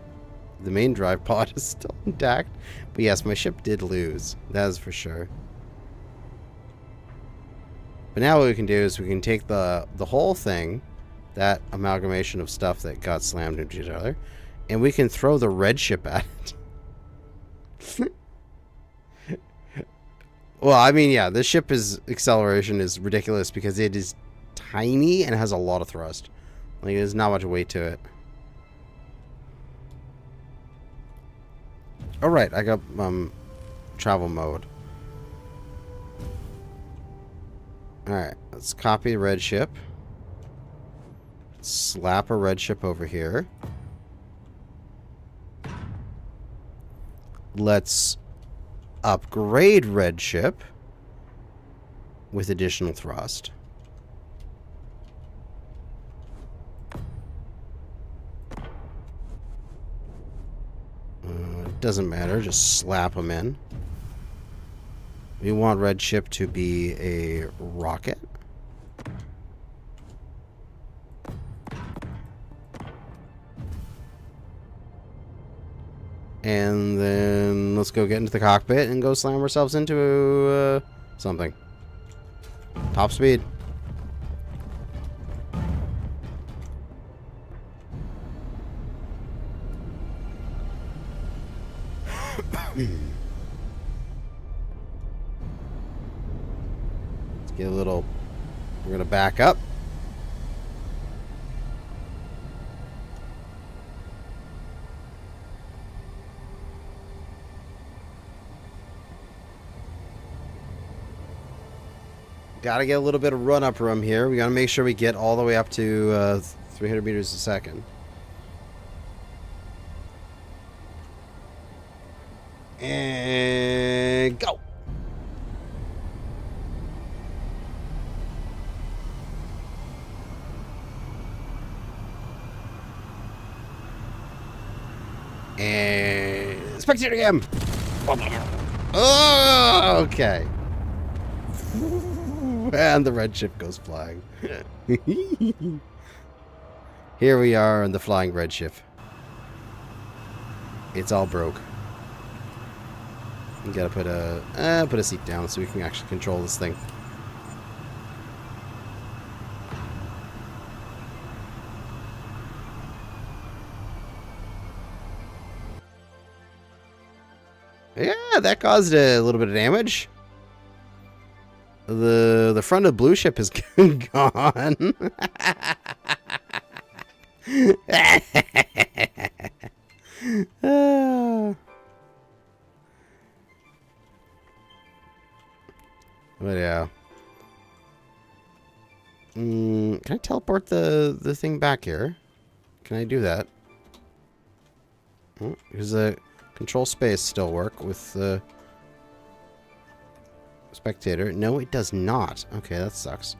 the main drive pod is still intact. But yes, my ship did lose. That is for sure. But now what we can do is we can take the whole thing, that amalgamation of stuff that got slammed into each other, and we can throw the red ship at it. Well, I mean, yeah, this ship's acceleration is ridiculous because it is tiny and has a lot of thrust. Like, there's not much weight to it. Oh, right, I got travel mode. Alright, let's copy red ship. Slap a red ship over here. Let's upgrade red ship with additional thrust. Doesn't matter, just slap them in. We want red ship to be a rocket. And then let's go get into the cockpit and go slam ourselves into something. Top speed. Let's get a little... We're going to back up. Gotta get a little bit of run-up room here. We gotta make sure we get all the way up to 300 meters a second. And go! And... Spectator cam! Oh, okay. And the red ship goes flying. Here we are on the flying red ship. It's all broke. You gotta put a seat down so we can actually control this thing. Yeah, that caused a little bit of damage. The front of the blue ship is gone. But yeah. Can I teleport the thing back here? Can I do that? Does the control space still work with the spectator? No, it does not. Okay, that sucks.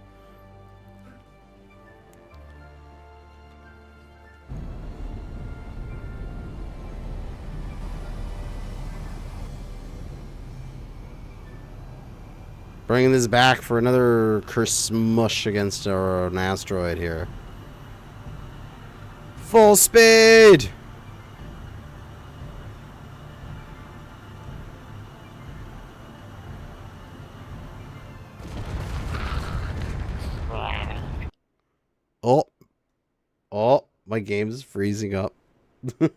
Bringing this back for another smush against an asteroid here. Full speed! Oh. Oh, my game is freezing up. We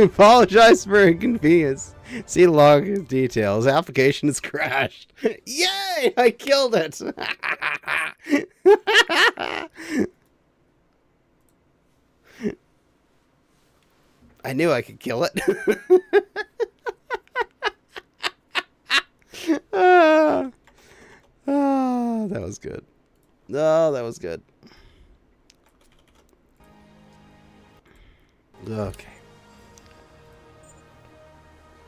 apologize for inconvenience. See log details. Application has crashed. Yay! I killed it! I knew I could kill it. That was good. Oh, that was good. Okay.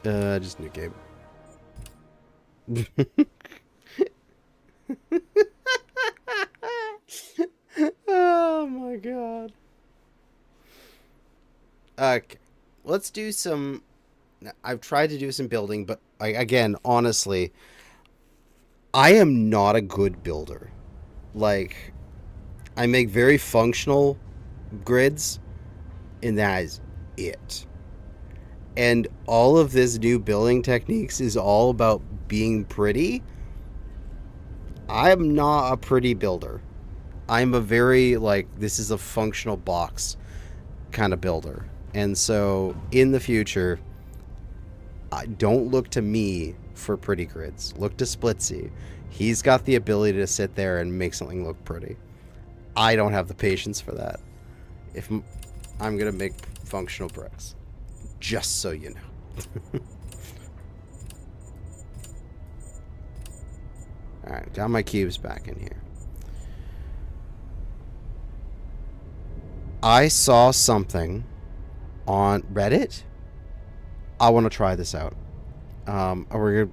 Just new game. Oh my god. Okay. Let's do some... I've tried to do some building, but again, honestly, I am not a good builder. Like, I make very functional grids, and that is it. And all of this new building techniques is all about being pretty. I'm not a pretty builder. I'm a very, like, this is a functional box kind of builder. And so, in the future, don't look to me for pretty grids. Look to Splitsy. He's got the ability to sit there and make something look pretty. I don't have the patience for that. If I'm going to make functional bricks. Just so you know. Alright, got my cubes back in here. I saw something on Reddit. I want to try this out. We're going to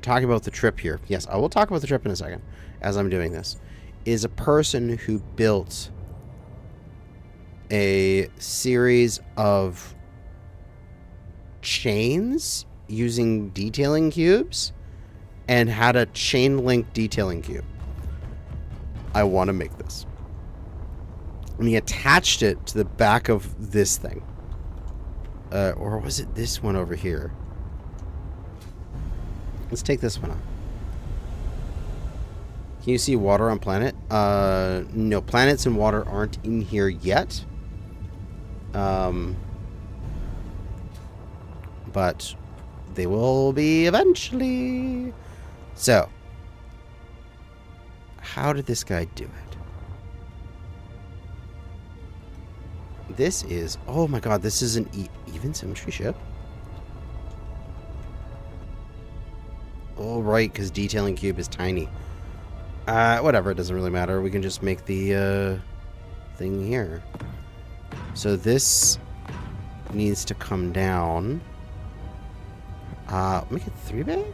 talk about the trip here. Yes, I will talk about the trip in a second as I'm doing this. Is a person who built a series of chains using detailing cubes and had a chain link detailing cube. I want to make this. And he attached it to the back of this thing. Or was it this one over here? Let's take this one out. Can you see water on planet? No, planets and water aren't in here yet. But they will be eventually. So, how did this guy do it? This is, oh my god, this is an even symmetry ship? Oh, right, because detailing cube is tiny. Whatever, it doesn't really matter. We can just make the thing here. So this needs to come down. Make it 3 bag?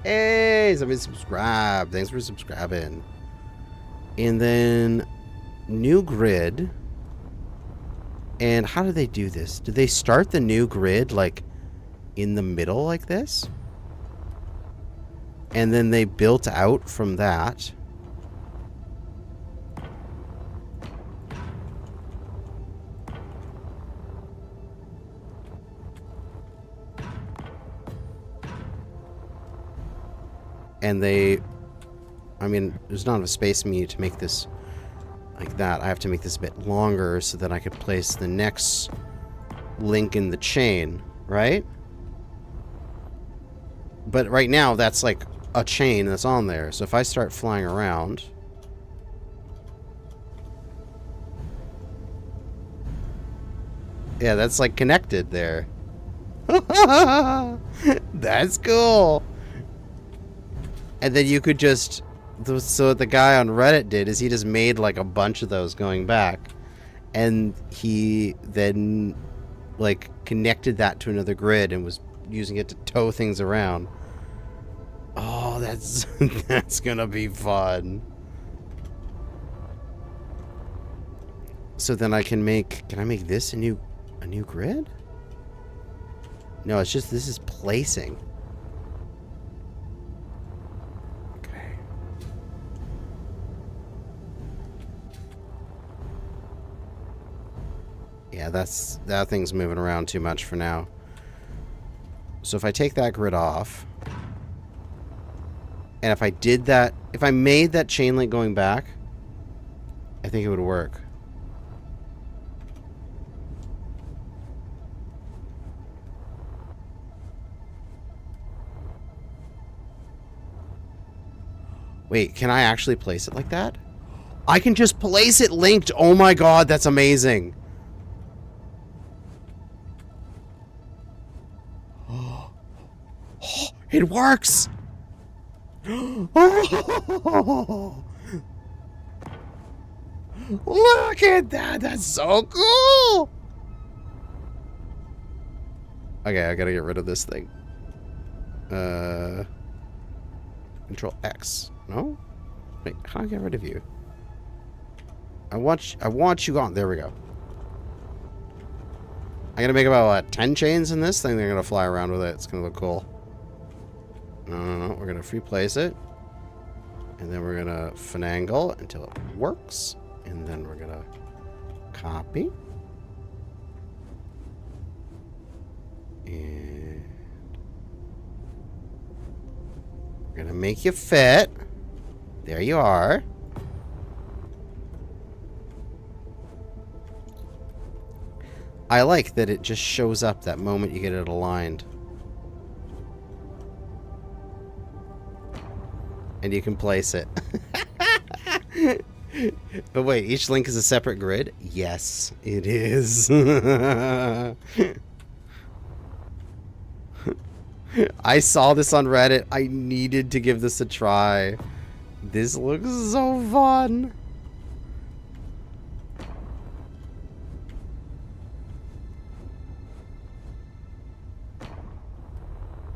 Hey, somebody subscribe. Thanks for subscribing. And then new grid. And how do they do this? Do they start the new grid like in the middle like this? And then they built out from that. And they, I mean, there's not enough space for me to make this like that. I have to make this a bit longer so that I could place the next link in the chain, right? But right now, that's like a chain that's on there. So if I start flying around... Yeah, that's like connected there. That's cool. And then you could just... So what the guy on Reddit did is he just made like a bunch of those going back. And he then like connected that to another grid and was using it to tow things around. Oh, that's that's gonna be fun. So then I can make... Can I make this a new grid? No, it's just this is placing. Yeah, that thing's moving around too much for now. So if I take that grid off, and if I did that, if I made that chain link going back, I think it would work. Wait, can I actually place it like that? I can just place it linked. Oh my god, that's amazing. It works! Oh, look at that! That's so cool! Okay, I gotta get rid of this thing. Control X. No? Wait, how do I get rid of you? I want you gone. There we go. I'm gonna make about, what, 10 chains in this thing? They're gonna fly around with it. It's gonna look cool. No. We're gonna replace it. And then we're gonna finagle until it works. And then we're gonna copy. And we're gonna make you fit. There you are. I like that it just shows up that moment you get it aligned. And you can place it. But wait, each link is a separate grid? Yes, it is. I saw this on Reddit. I needed to give this a try. This looks so fun.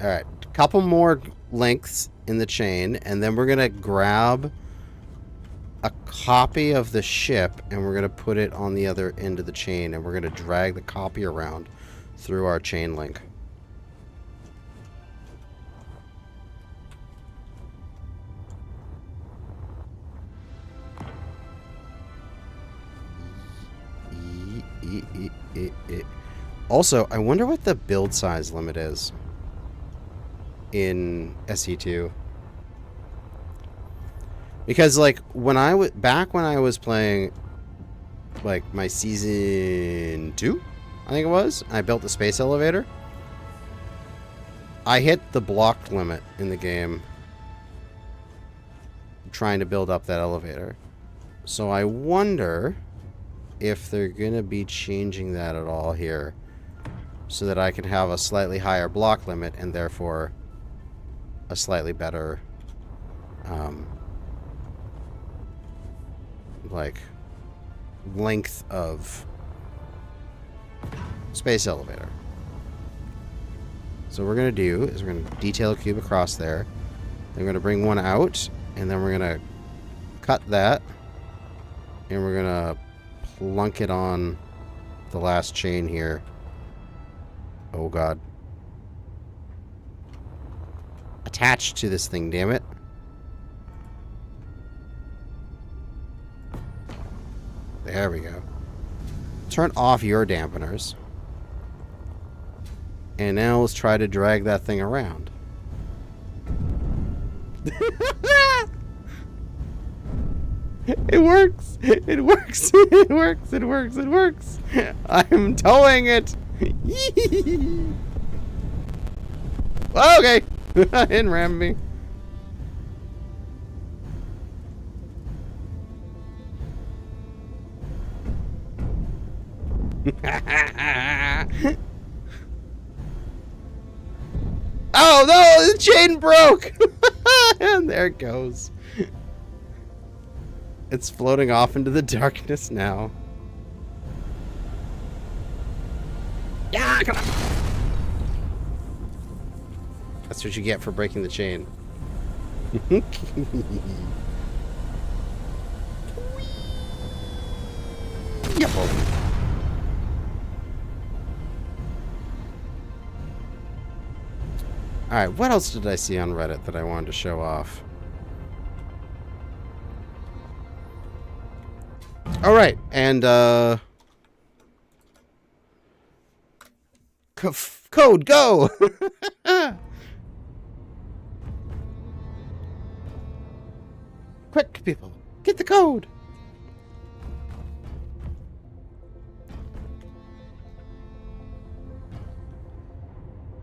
Alright, couple more lengths in the chain, and then we're going to grab a copy of the ship, and we're going to put it on the other end of the chain, and we're going to drag the copy around through our chain link. Also, I wonder what the build size limit is in SE2. Because, like, when I was back when I was playing, like, my season 2, I think it was, I built the space elevator. I hit the block limit in the game trying to build up that elevator. So I wonder if they're gonna be changing that at all here, so that I can have a slightly higher block limit and therefore a slightly better like length of space elevator. So what we're gonna do is we're gonna detail a cube across there. Then we're gonna bring one out, and then we're gonna cut that, and we're gonna plunk it on the last chain here. Oh god. Attached to this thing, damn it. There we go. Turn off your dampeners. And now let's try to drag that thing around. It works! It works! It works! It works! It works! I'm towing it! Okay! It didn't ram me. Oh no! The chain broke! And there it goes. It's floating off into the darkness now. Yeah, come on. That's what you get for breaking the chain. Yep. Alright, what else did I see on Reddit that I wanted to show off? Alright, and code, go! Quick, people, get the code!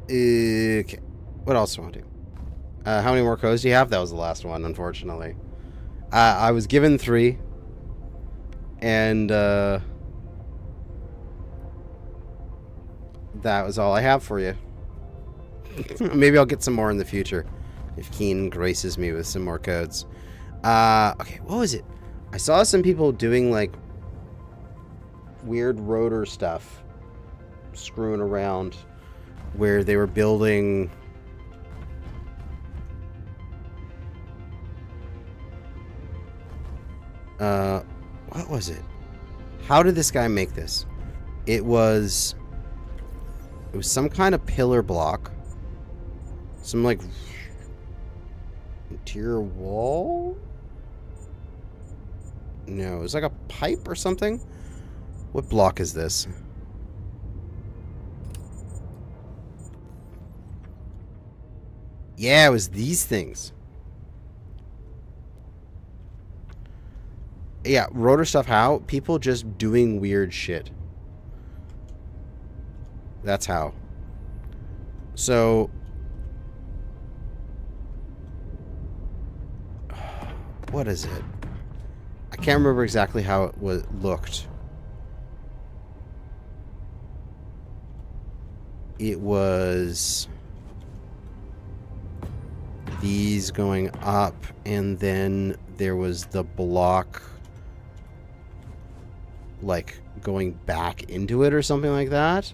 Okay, what else do I want to do? How many more codes do you have? That was the last one, unfortunately. I was given 3. And that was all I have for you. Maybe I'll get some more in the future if Keen graces me with some more codes. Okay, what was it? I saw some people doing like weird rotor stuff, screwing around, where they were building what was it? How did this guy make this? It was some kind of pillar block, some like interior wall. No, it was like a pipe or something. What block is this? Yeah, it was these things. Yeah, rotor stuff. How? People just doing weird shit. That's how. So, what is it? I can't remember exactly how it looked. It was these going up, and then there was the block like going back into it or something like that.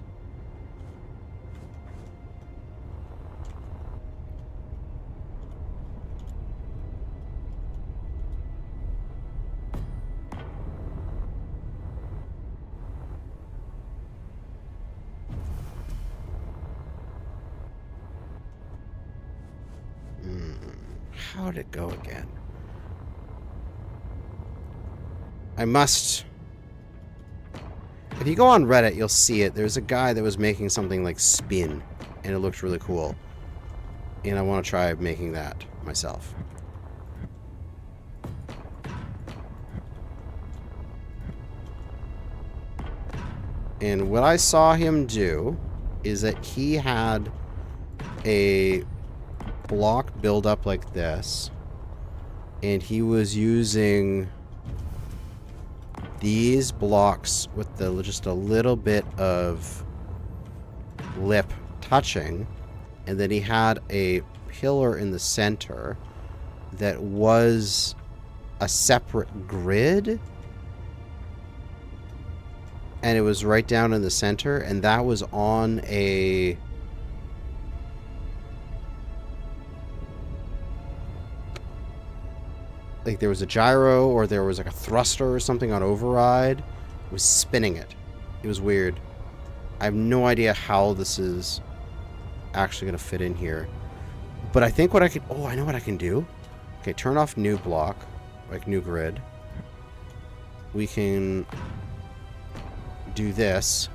How'd it go again? I must... If you go on Reddit, you'll see it. There's a guy that was making something like spin, and it looked really cool. And I want to try making that myself. And what I saw him do is that he had a block build up like this, and he was using these blocks with just a little bit of lip touching, and then he had a pillar in the center that was a separate grid, and it was right down in the center, and that was on a like there was a gyro, or there was like a thruster or something on override. It was spinning it. It was weird. I have no idea how this is actually going to fit in here. But I think what I could... Oh, I know what I can do. Okay, turn off new block. Like new grid. We can do this.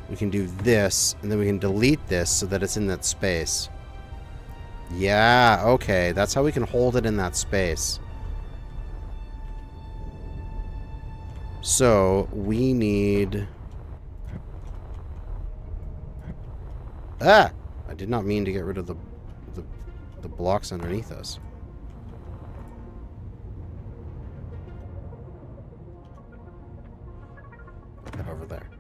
We can do this. And then we can delete this so that it's in that space. Yeah, okay. That's how we can hold it in that space. So, we need... Ah! I did not mean to get rid of the blocks underneath us. Put that over there.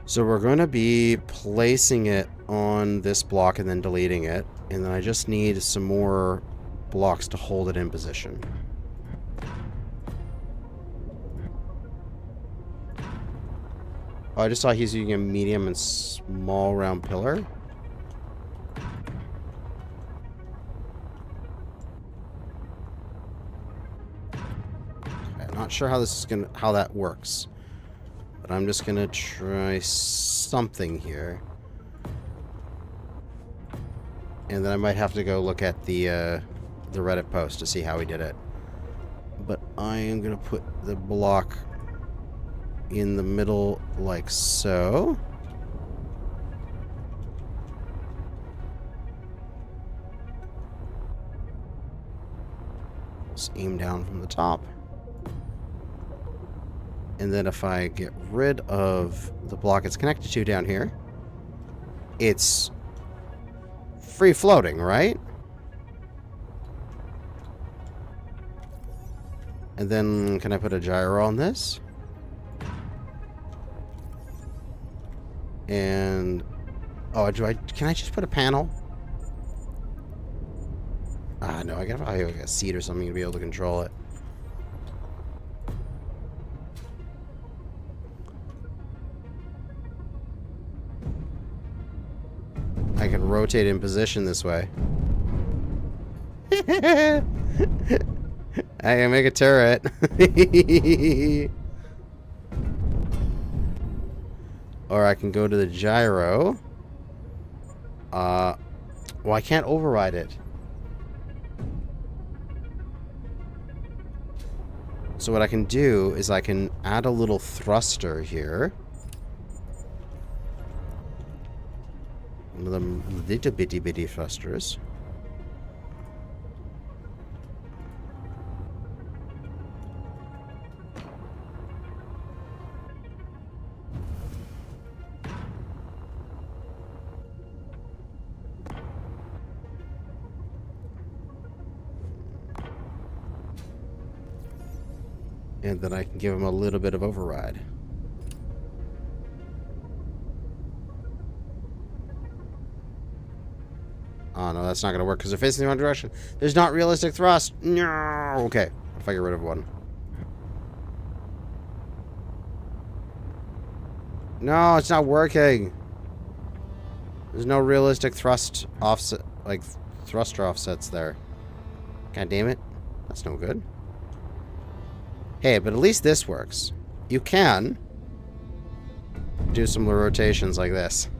So we're going to be placing it on this block and then deleting it. And then I just need some more blocks to hold it in position. Oh, I just saw he's using a medium and small round pillar. Okay, I'm not sure how this is how that works, but I'm just gonna try something here, and then I might have to go look at the Reddit post to see how he did it. But I am gonna put the block in the middle like so. Just aim down from the top. And then if I get rid of the block it's connected to down here, it's free floating, right? And then can I put a gyro on this? And oh, can I just put a panel? Ah, no, I got like a seat or something to be able to control it. I can rotate in position this way. I can make a turret. Or I can go to the gyro. Well, I can't override it. So what I can do is I can add a little thruster here. One of them little bitty thrusters. And then I can give him a little bit of override. Oh, no, that's not going to work because they're facing the wrong direction. There's not realistic thrust. No. Okay, if I get rid of one. No, it's not working. There's no realistic thrust offset, like thruster offsets there. God damn it. That's no good. Hey, but at least this works. You can do some rotations like this.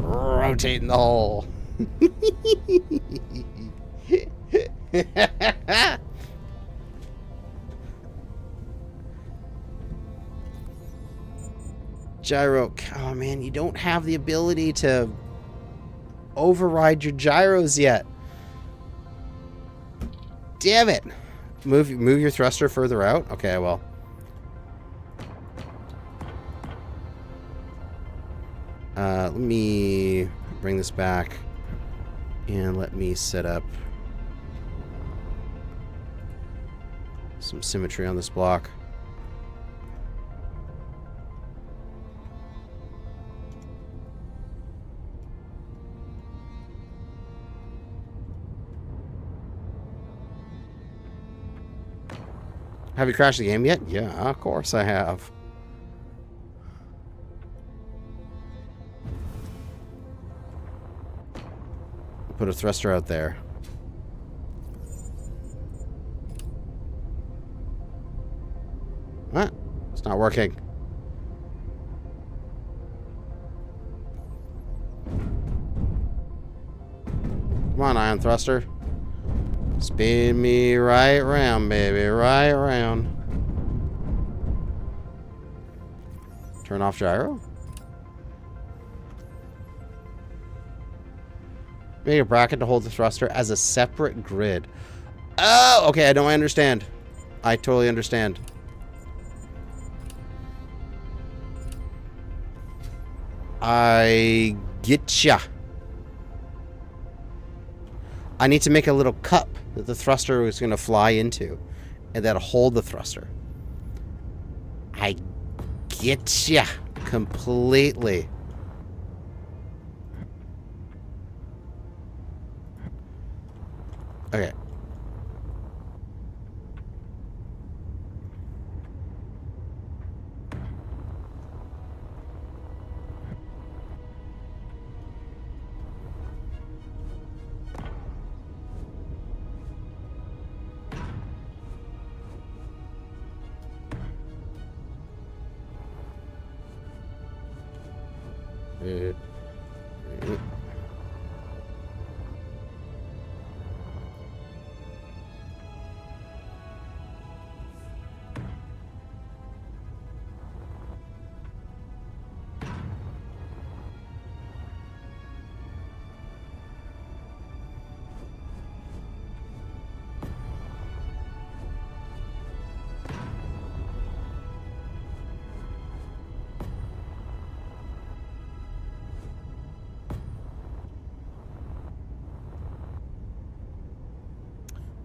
Rotating the hole. Gyro. Oh man, you don't have the ability to override your gyros yet. Damn it! Move your thruster further out? Okay, well. Let me bring this back. And let me set up some symmetry on this block. Have you crashed the game yet? Yeah, of course I have. Put a thruster out there. What? It's not working. Come on, ion thruster. Spin me right round, baby, right round. Turn off gyro. Make a bracket to hold the thruster as a separate grid. Oh, okay, I understand. I totally understand. I getcha. I need to make a little cup that the thruster is going to fly into, and that'll hold the thruster. I getcha completely. Okay.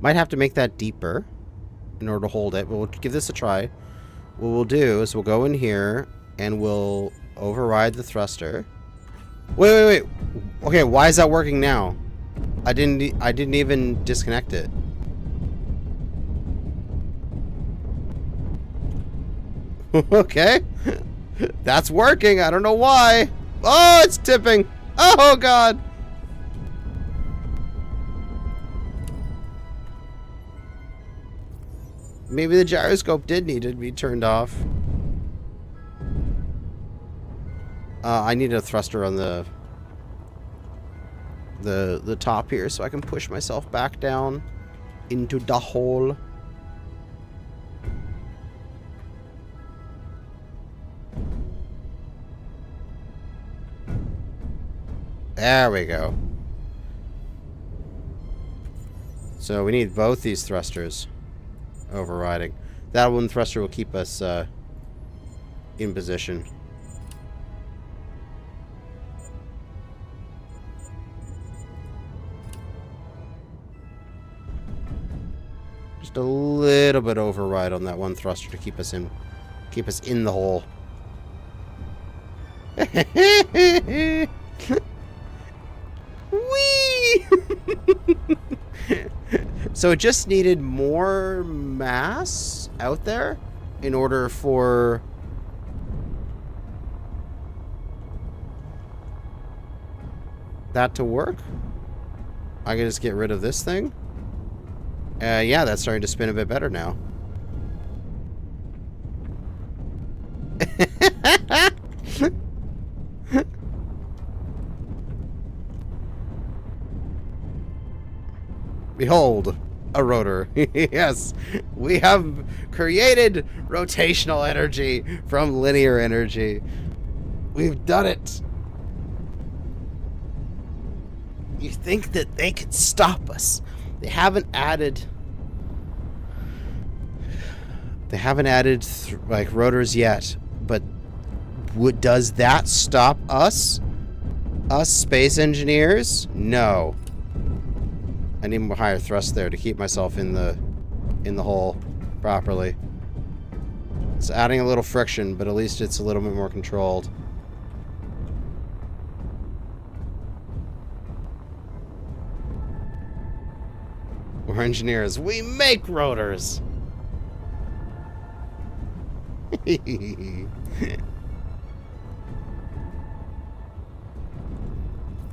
Might have to make that deeper in order to hold it, but we'll give this a try. what we'll do is we'll go in here and we'll override the thruster. Wait. Okay, why is that working now? I didn't even disconnect it. Okay. That's working. I don't know why. Oh, it's tipping. Oh, God. Maybe the gyroscope did need to be turned off. I need a thruster on the top here so I can push myself back down into the hole. There we go. So we need both these thrusters overriding. That one thruster will keep us in position. Just a little bit override on that one thruster to keep us in the hole. Whee! So it just needed more mass out there in order for that to work. I can just get rid of this thing. Yeah, that's starting to spin a bit better now. Behold, a rotor. Yes, we have created rotational energy from linear energy. We've done it. You think that they could stop us? They haven't added like rotors yet, but does that stop us? Us space engineers? No. I need more higher thrust there to keep myself in the hole properly. It's adding a little friction, but at least it's a little bit more controlled. We're engineers. We make rotors.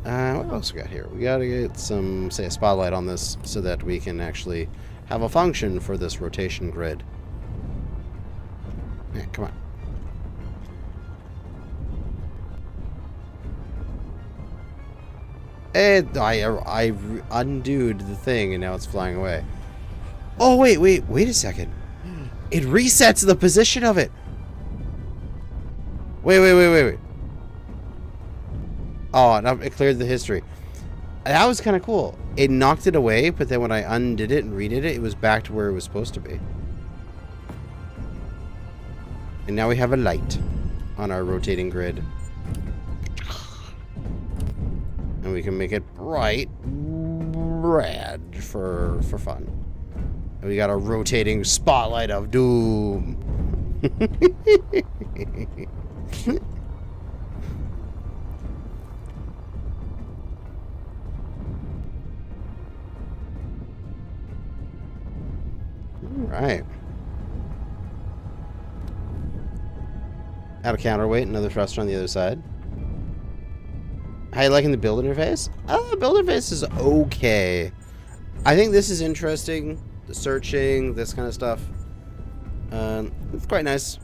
What else we got here? We gotta get some, say, a spotlight on this so that we can actually have a function for this rotation grid. Yeah, come on. And I undoed the thing and now it's flying away. Oh, wait a second. It resets the position of it. Wait. Oh, no, it cleared the history. That was kind of cool. It knocked it away, but then when I undid it and redid it, it was back to where it was supposed to be. And now we have a light on our rotating grid. And we can make it bright red for fun. And we got a rotating spotlight of doom. Alright. Add a counterweight, another thruster on the other side. How you liking the build interface? The build interface is okay. I think this is interesting. The searching, this kind of stuff. It's quite nice.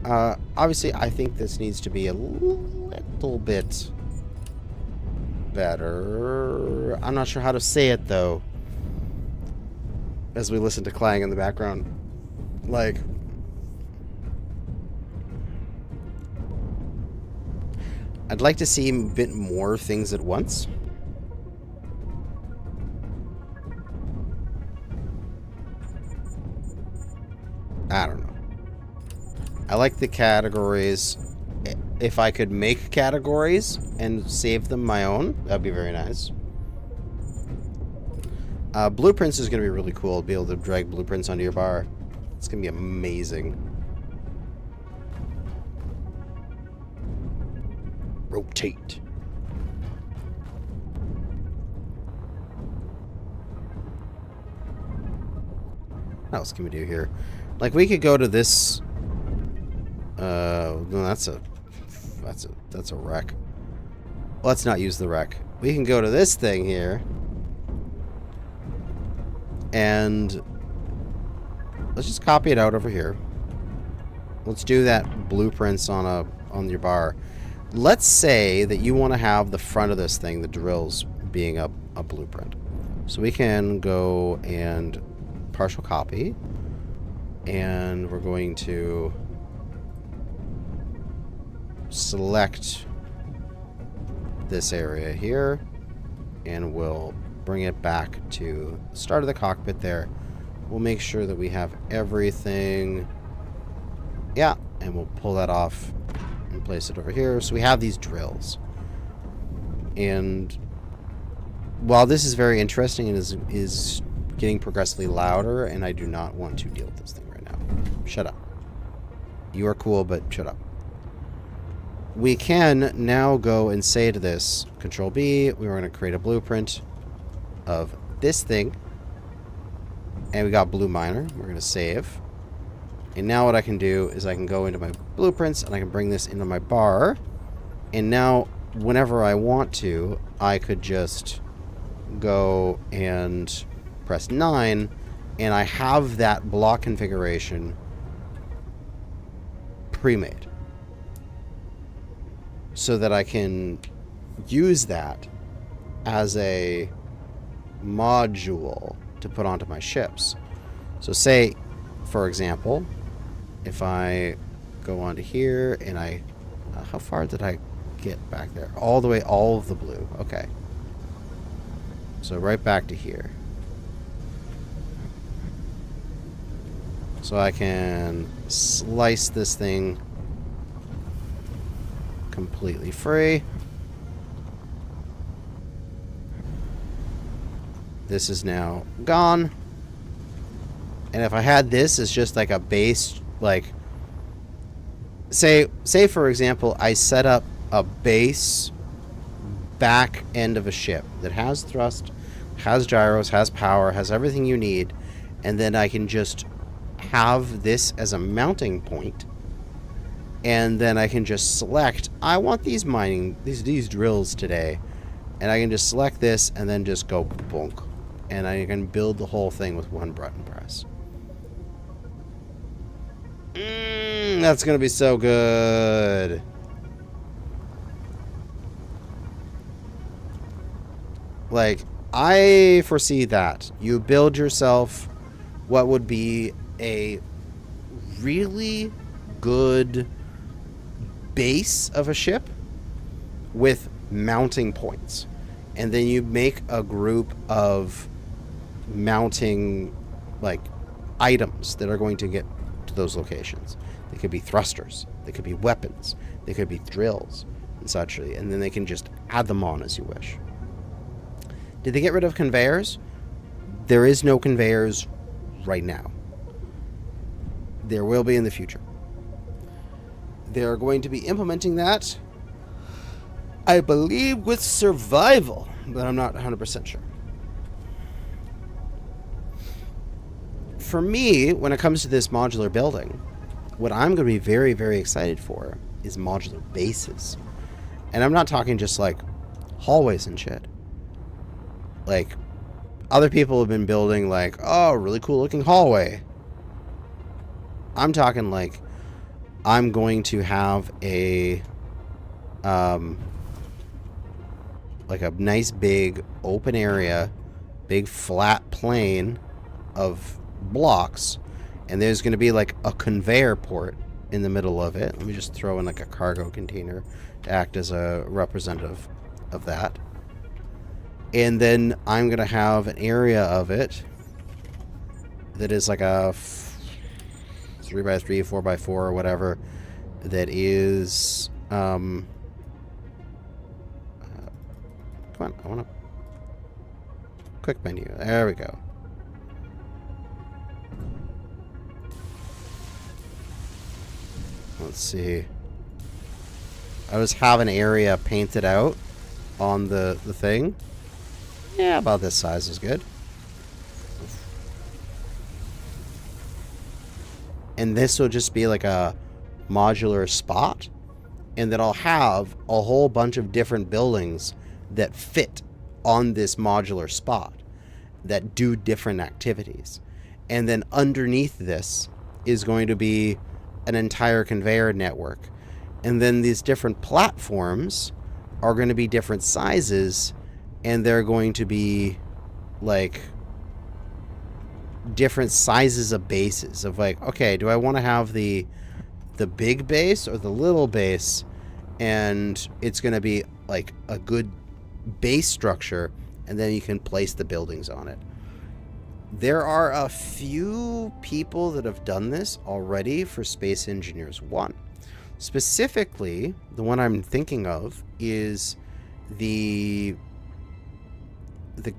Obviously, I think this needs to be a little bit better. I'm not sure how to say it, though. As we listen to clang in the background. Like... I'd like to see a bit more things at once. I don't know. I like the categories. If I could make categories and save them my own, that'd be very nice. Blueprints is going to be really cool to be able to drag blueprints onto your bar. It's going to be amazing. Rotate. What else can we do here? Like, we could go to this. No, that's a wreck. Let's not use the wreck. We can go to this thing here, and let's just copy it out over here. Let's do that blueprints on your bar. Let's say that you want to have the front of this thing, the drills, being a blueprint. So we can go and partial copy, and we're going to select this area here, and we'll bring it back to the start of the cockpit there. We'll make sure that we have everything. Yeah, and we'll pull that off and place it over here. So we have these drills. And while this is very interesting and is getting progressively louder, and I do not want to deal with this thing right now. Shut up. You are cool, but shut up. We can now go and say to this, Control B, we were going to create a blueprint of this thing. And we got blue miner. We're going to save. And now what I can do is I can go into my blueprints and I can bring this into my bar. And now whenever I want to, I could just go and press 9, and I have that block configuration pre-made, so that I can use that as a module to put onto my ships. So say, for example, if I go onto here and I... how far did I get back there? All the way, all of the blue. Okay. So right back to here. So I can slice this thing completely free. This is now gone. And if I had this as just like a base, like, say for example, I set up a base back end of a ship that has thrust, has gyros, has power, has everything you need, and then I can just have this as a mounting point, and then I can just select, I want these these drills today, and I can just select this and then just go bonk, and I can build the whole thing with one button press. That's gonna be so good. Like, I foresee that you build yourself what would be a really good base of a ship with mounting points, and then you make a group of mounting, like, items that are going to get to those locations. They could be thrusters, they could be weapons, they could be drills and such, and then they can just add them on as you wish. Did they get rid of conveyors? There is no conveyors right now. There will be in the future. They're going to be implementing that, I believe, with survival, but I'm not 100% sure. For me, when it comes to this modular building, what I'm going to be very, very excited for is modular bases. And I'm not talking just like hallways and shit. Like, other people have been building like, oh, really cool looking hallway. I'm talking like, I'm going to have a like a nice big open area, big flat plane of blocks, and there's going to be like a conveyor port in the middle of it. Let me just throw in like a cargo container to act as a representative of that. And then I'm going to have an area of it that is like a 3x3, 4x4, or whatever, that is, come on, I want to quick menu. There we go. Let's see. I just have an area painted out on the thing. Yeah, about this size is good. And this will just be like a modular spot. And then I'll have a whole bunch of different buildings that fit on this modular spot that do different activities. And then underneath this is going to be an entire conveyor network. And then these different platforms are going to be different sizes, and they're going to be like different sizes of bases of like, okay, do I want to have the big base or the little base? And it's going to be like a good base structure, and then you can place the buildings on it. There are a few people that have done this already for Space Engineers 1. Specifically, the one I'm thinking of is the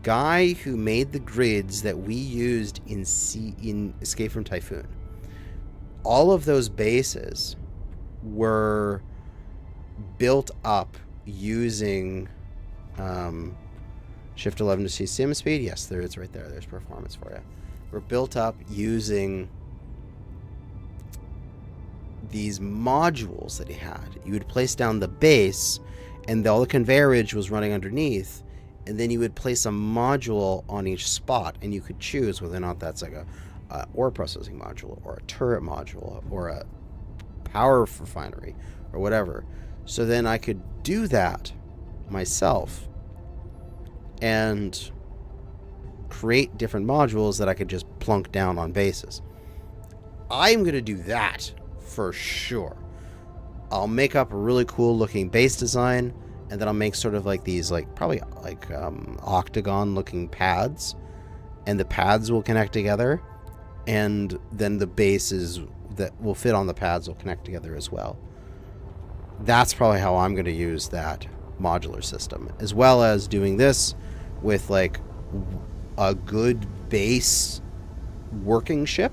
guy who made the grids that we used in Escape from Typhoon. All of those bases were built up using Shift 11 to see sim speed. Yes, there it's right there. There's performance for you. We're built up using these modules that he had. You would place down the base, and all the conveyorage was running underneath, and then you would place a module on each spot, and you could choose whether or not that's like a ore processing module, or a turret module, or a power refinery, or whatever. So then I could do that myself and create different modules that I could just plunk down on bases. I'm going to do that for sure. I'll make up a really cool looking base design, and then I'll make sort of like these probably octagon looking pads, and the pads will connect together, and then the bases that will fit on the pads will connect together as well. That's probably how I'm going to use that modular system, as well as doing this with like a good base working ship,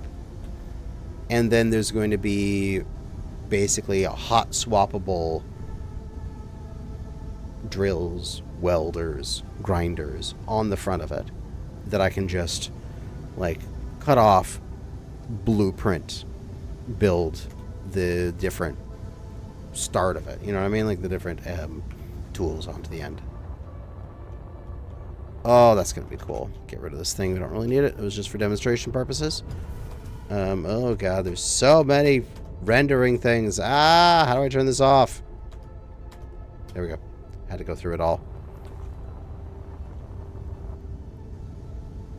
and then there's going to be basically a hot swappable drills, welders, grinders on the front of it that I can just like cut off, blueprint, build the different start of it, you know what I mean, like the different tools onto the end. Oh, that's gonna be cool. Get rid of this thing, we don't really need it. It was just for demonstration purposes. Oh god, there's so many rendering things. How do I turn this off? There we go. Had to go through it all.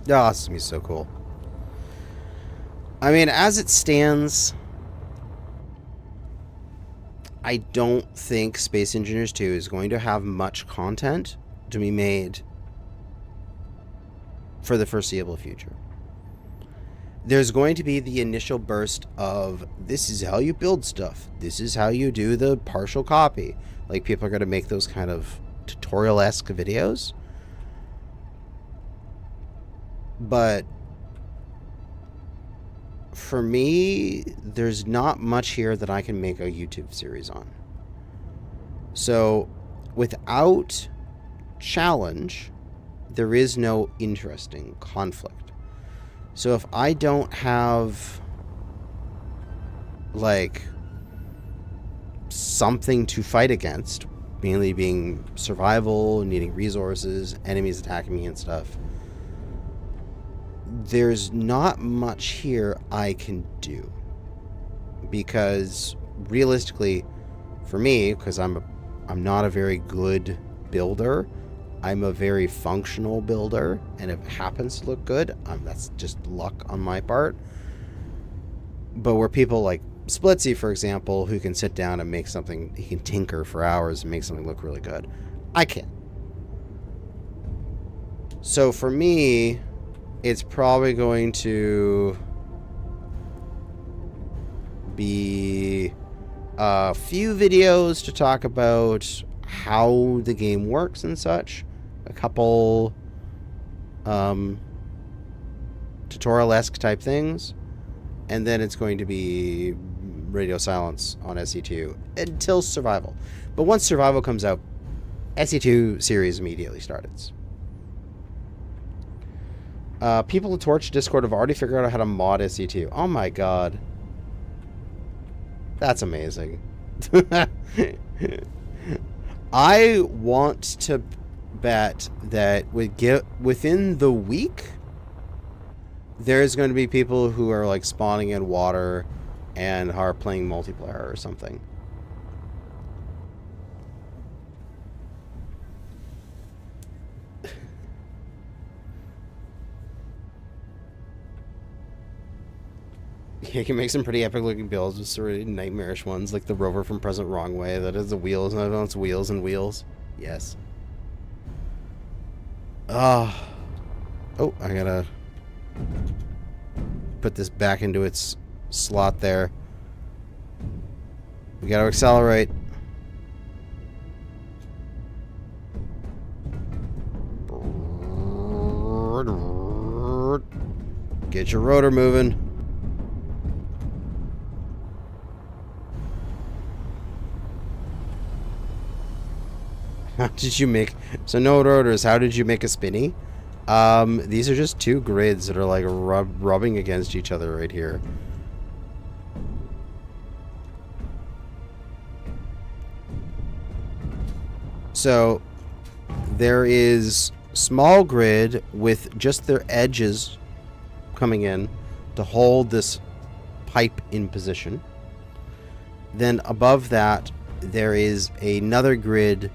Oh, this is gonna be so cool. I mean, as it stands, I don't think Space Engineers 2 is going to have much content to be made for the foreseeable future. There's going to be the initial burst of, this is how you build stuff. This is how you do the partial copy. Like, people are going to make those kind of tutorial-esque videos. But for me, there's not much here that I can make a YouTube series on. So, without challenge, there is no interesting conflict. So if I don't have like something to fight against, mainly being survival, needing resources, enemies attacking me and stuff, there's not much here I can do. Because realistically, for me, because I'm not a very good builder, I'm a very functional builder, and if it happens to look good, that's just luck on my part. But where people like Splitsy, for example, who can sit down and make something, he can tinker for hours and make something look really good, I can't. So for me, it's probably going to be a few videos to talk about how the game works and such. A couple tutorial-esque type things, and then it's going to be radio silence on SE2 until survival. But once survival comes out, SE2 series immediately starts. People at Torch Discord have already figured out how to mod SE2. Oh my god. That's amazing. I want to bet that within the week, there's going to be people who are like spawning in water and are playing multiplayer or something. You can make some pretty epic looking builds with sort of nightmarish ones, like the rover from Present Wrong Way that has the wheels and it's wheels and wheels. Yes. Oh, I gotta put this back into its slot there. We gotta accelerate. Get your rotor moving. How did you make... So no rotors, how did you make a spinny? These are just two grids that are like rubbing against each other right here. So there is small grid with just their edges coming in to hold this pipe in position. Then above that, there is another grid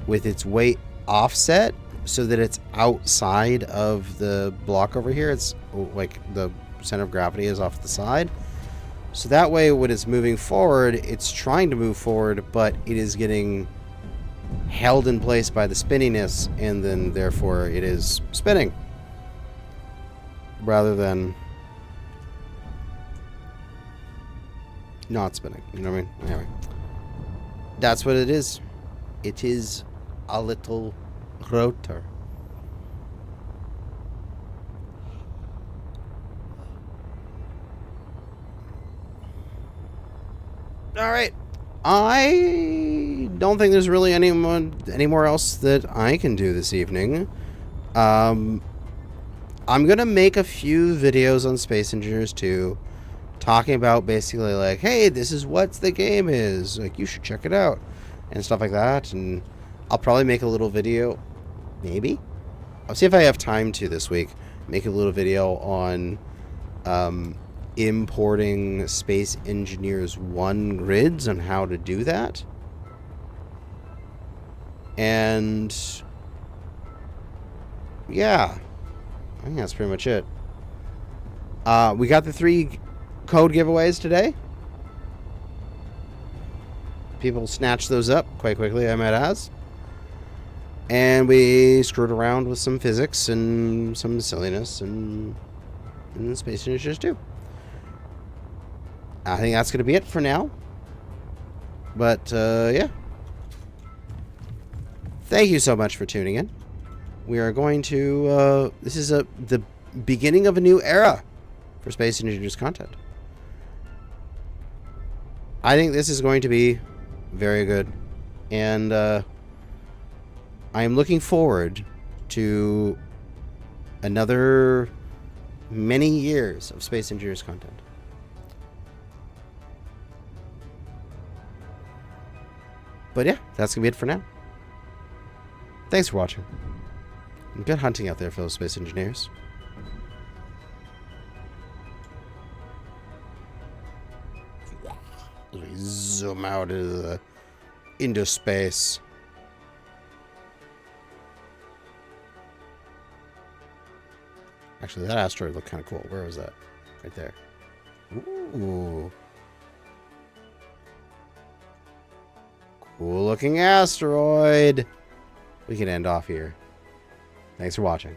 with its weight offset so that it's outside of the block over here. It's like the center of gravity is off the side. So that way when it's moving forward, it's trying to move forward, but it is getting held in place by the spinniness, and then therefore it is spinning rather than not spinning. You know what I mean? Anyway, that's what it is. It is a little rotor. All right. I don't think there's really anymore else that I can do this evening. I'm gonna make a few videos on Space Engineers 2, talking about basically like, hey, this is what the game is. Like, you should check it out, and stuff like that. And I'll probably make a little video, maybe. I'll see if I have time to this week. Make a little video on importing Space Engineers 1 grids on how to do that. And yeah, I think that's pretty much it. We got the 3 code giveaways today. People snatched those up quite quickly, I might add. And we screwed around with some physics and some silliness and Space Engineers 2. I think that's going to be it for now. But, yeah. Thank you so much for tuning in. We are going to... this is the beginning of a new era for Space Engineers content. I think this is going to be very good. And, I am looking forward to another many years of Space Engineers content. But yeah, that's going to be it for now. Thanks for watching. And good hunting out there, fellow Space Engineers. Let me zoom out into space. Actually, that asteroid looked kind of cool. Where was that? Right there. Ooh. Cool looking asteroid. We can end off here. Thanks for watching.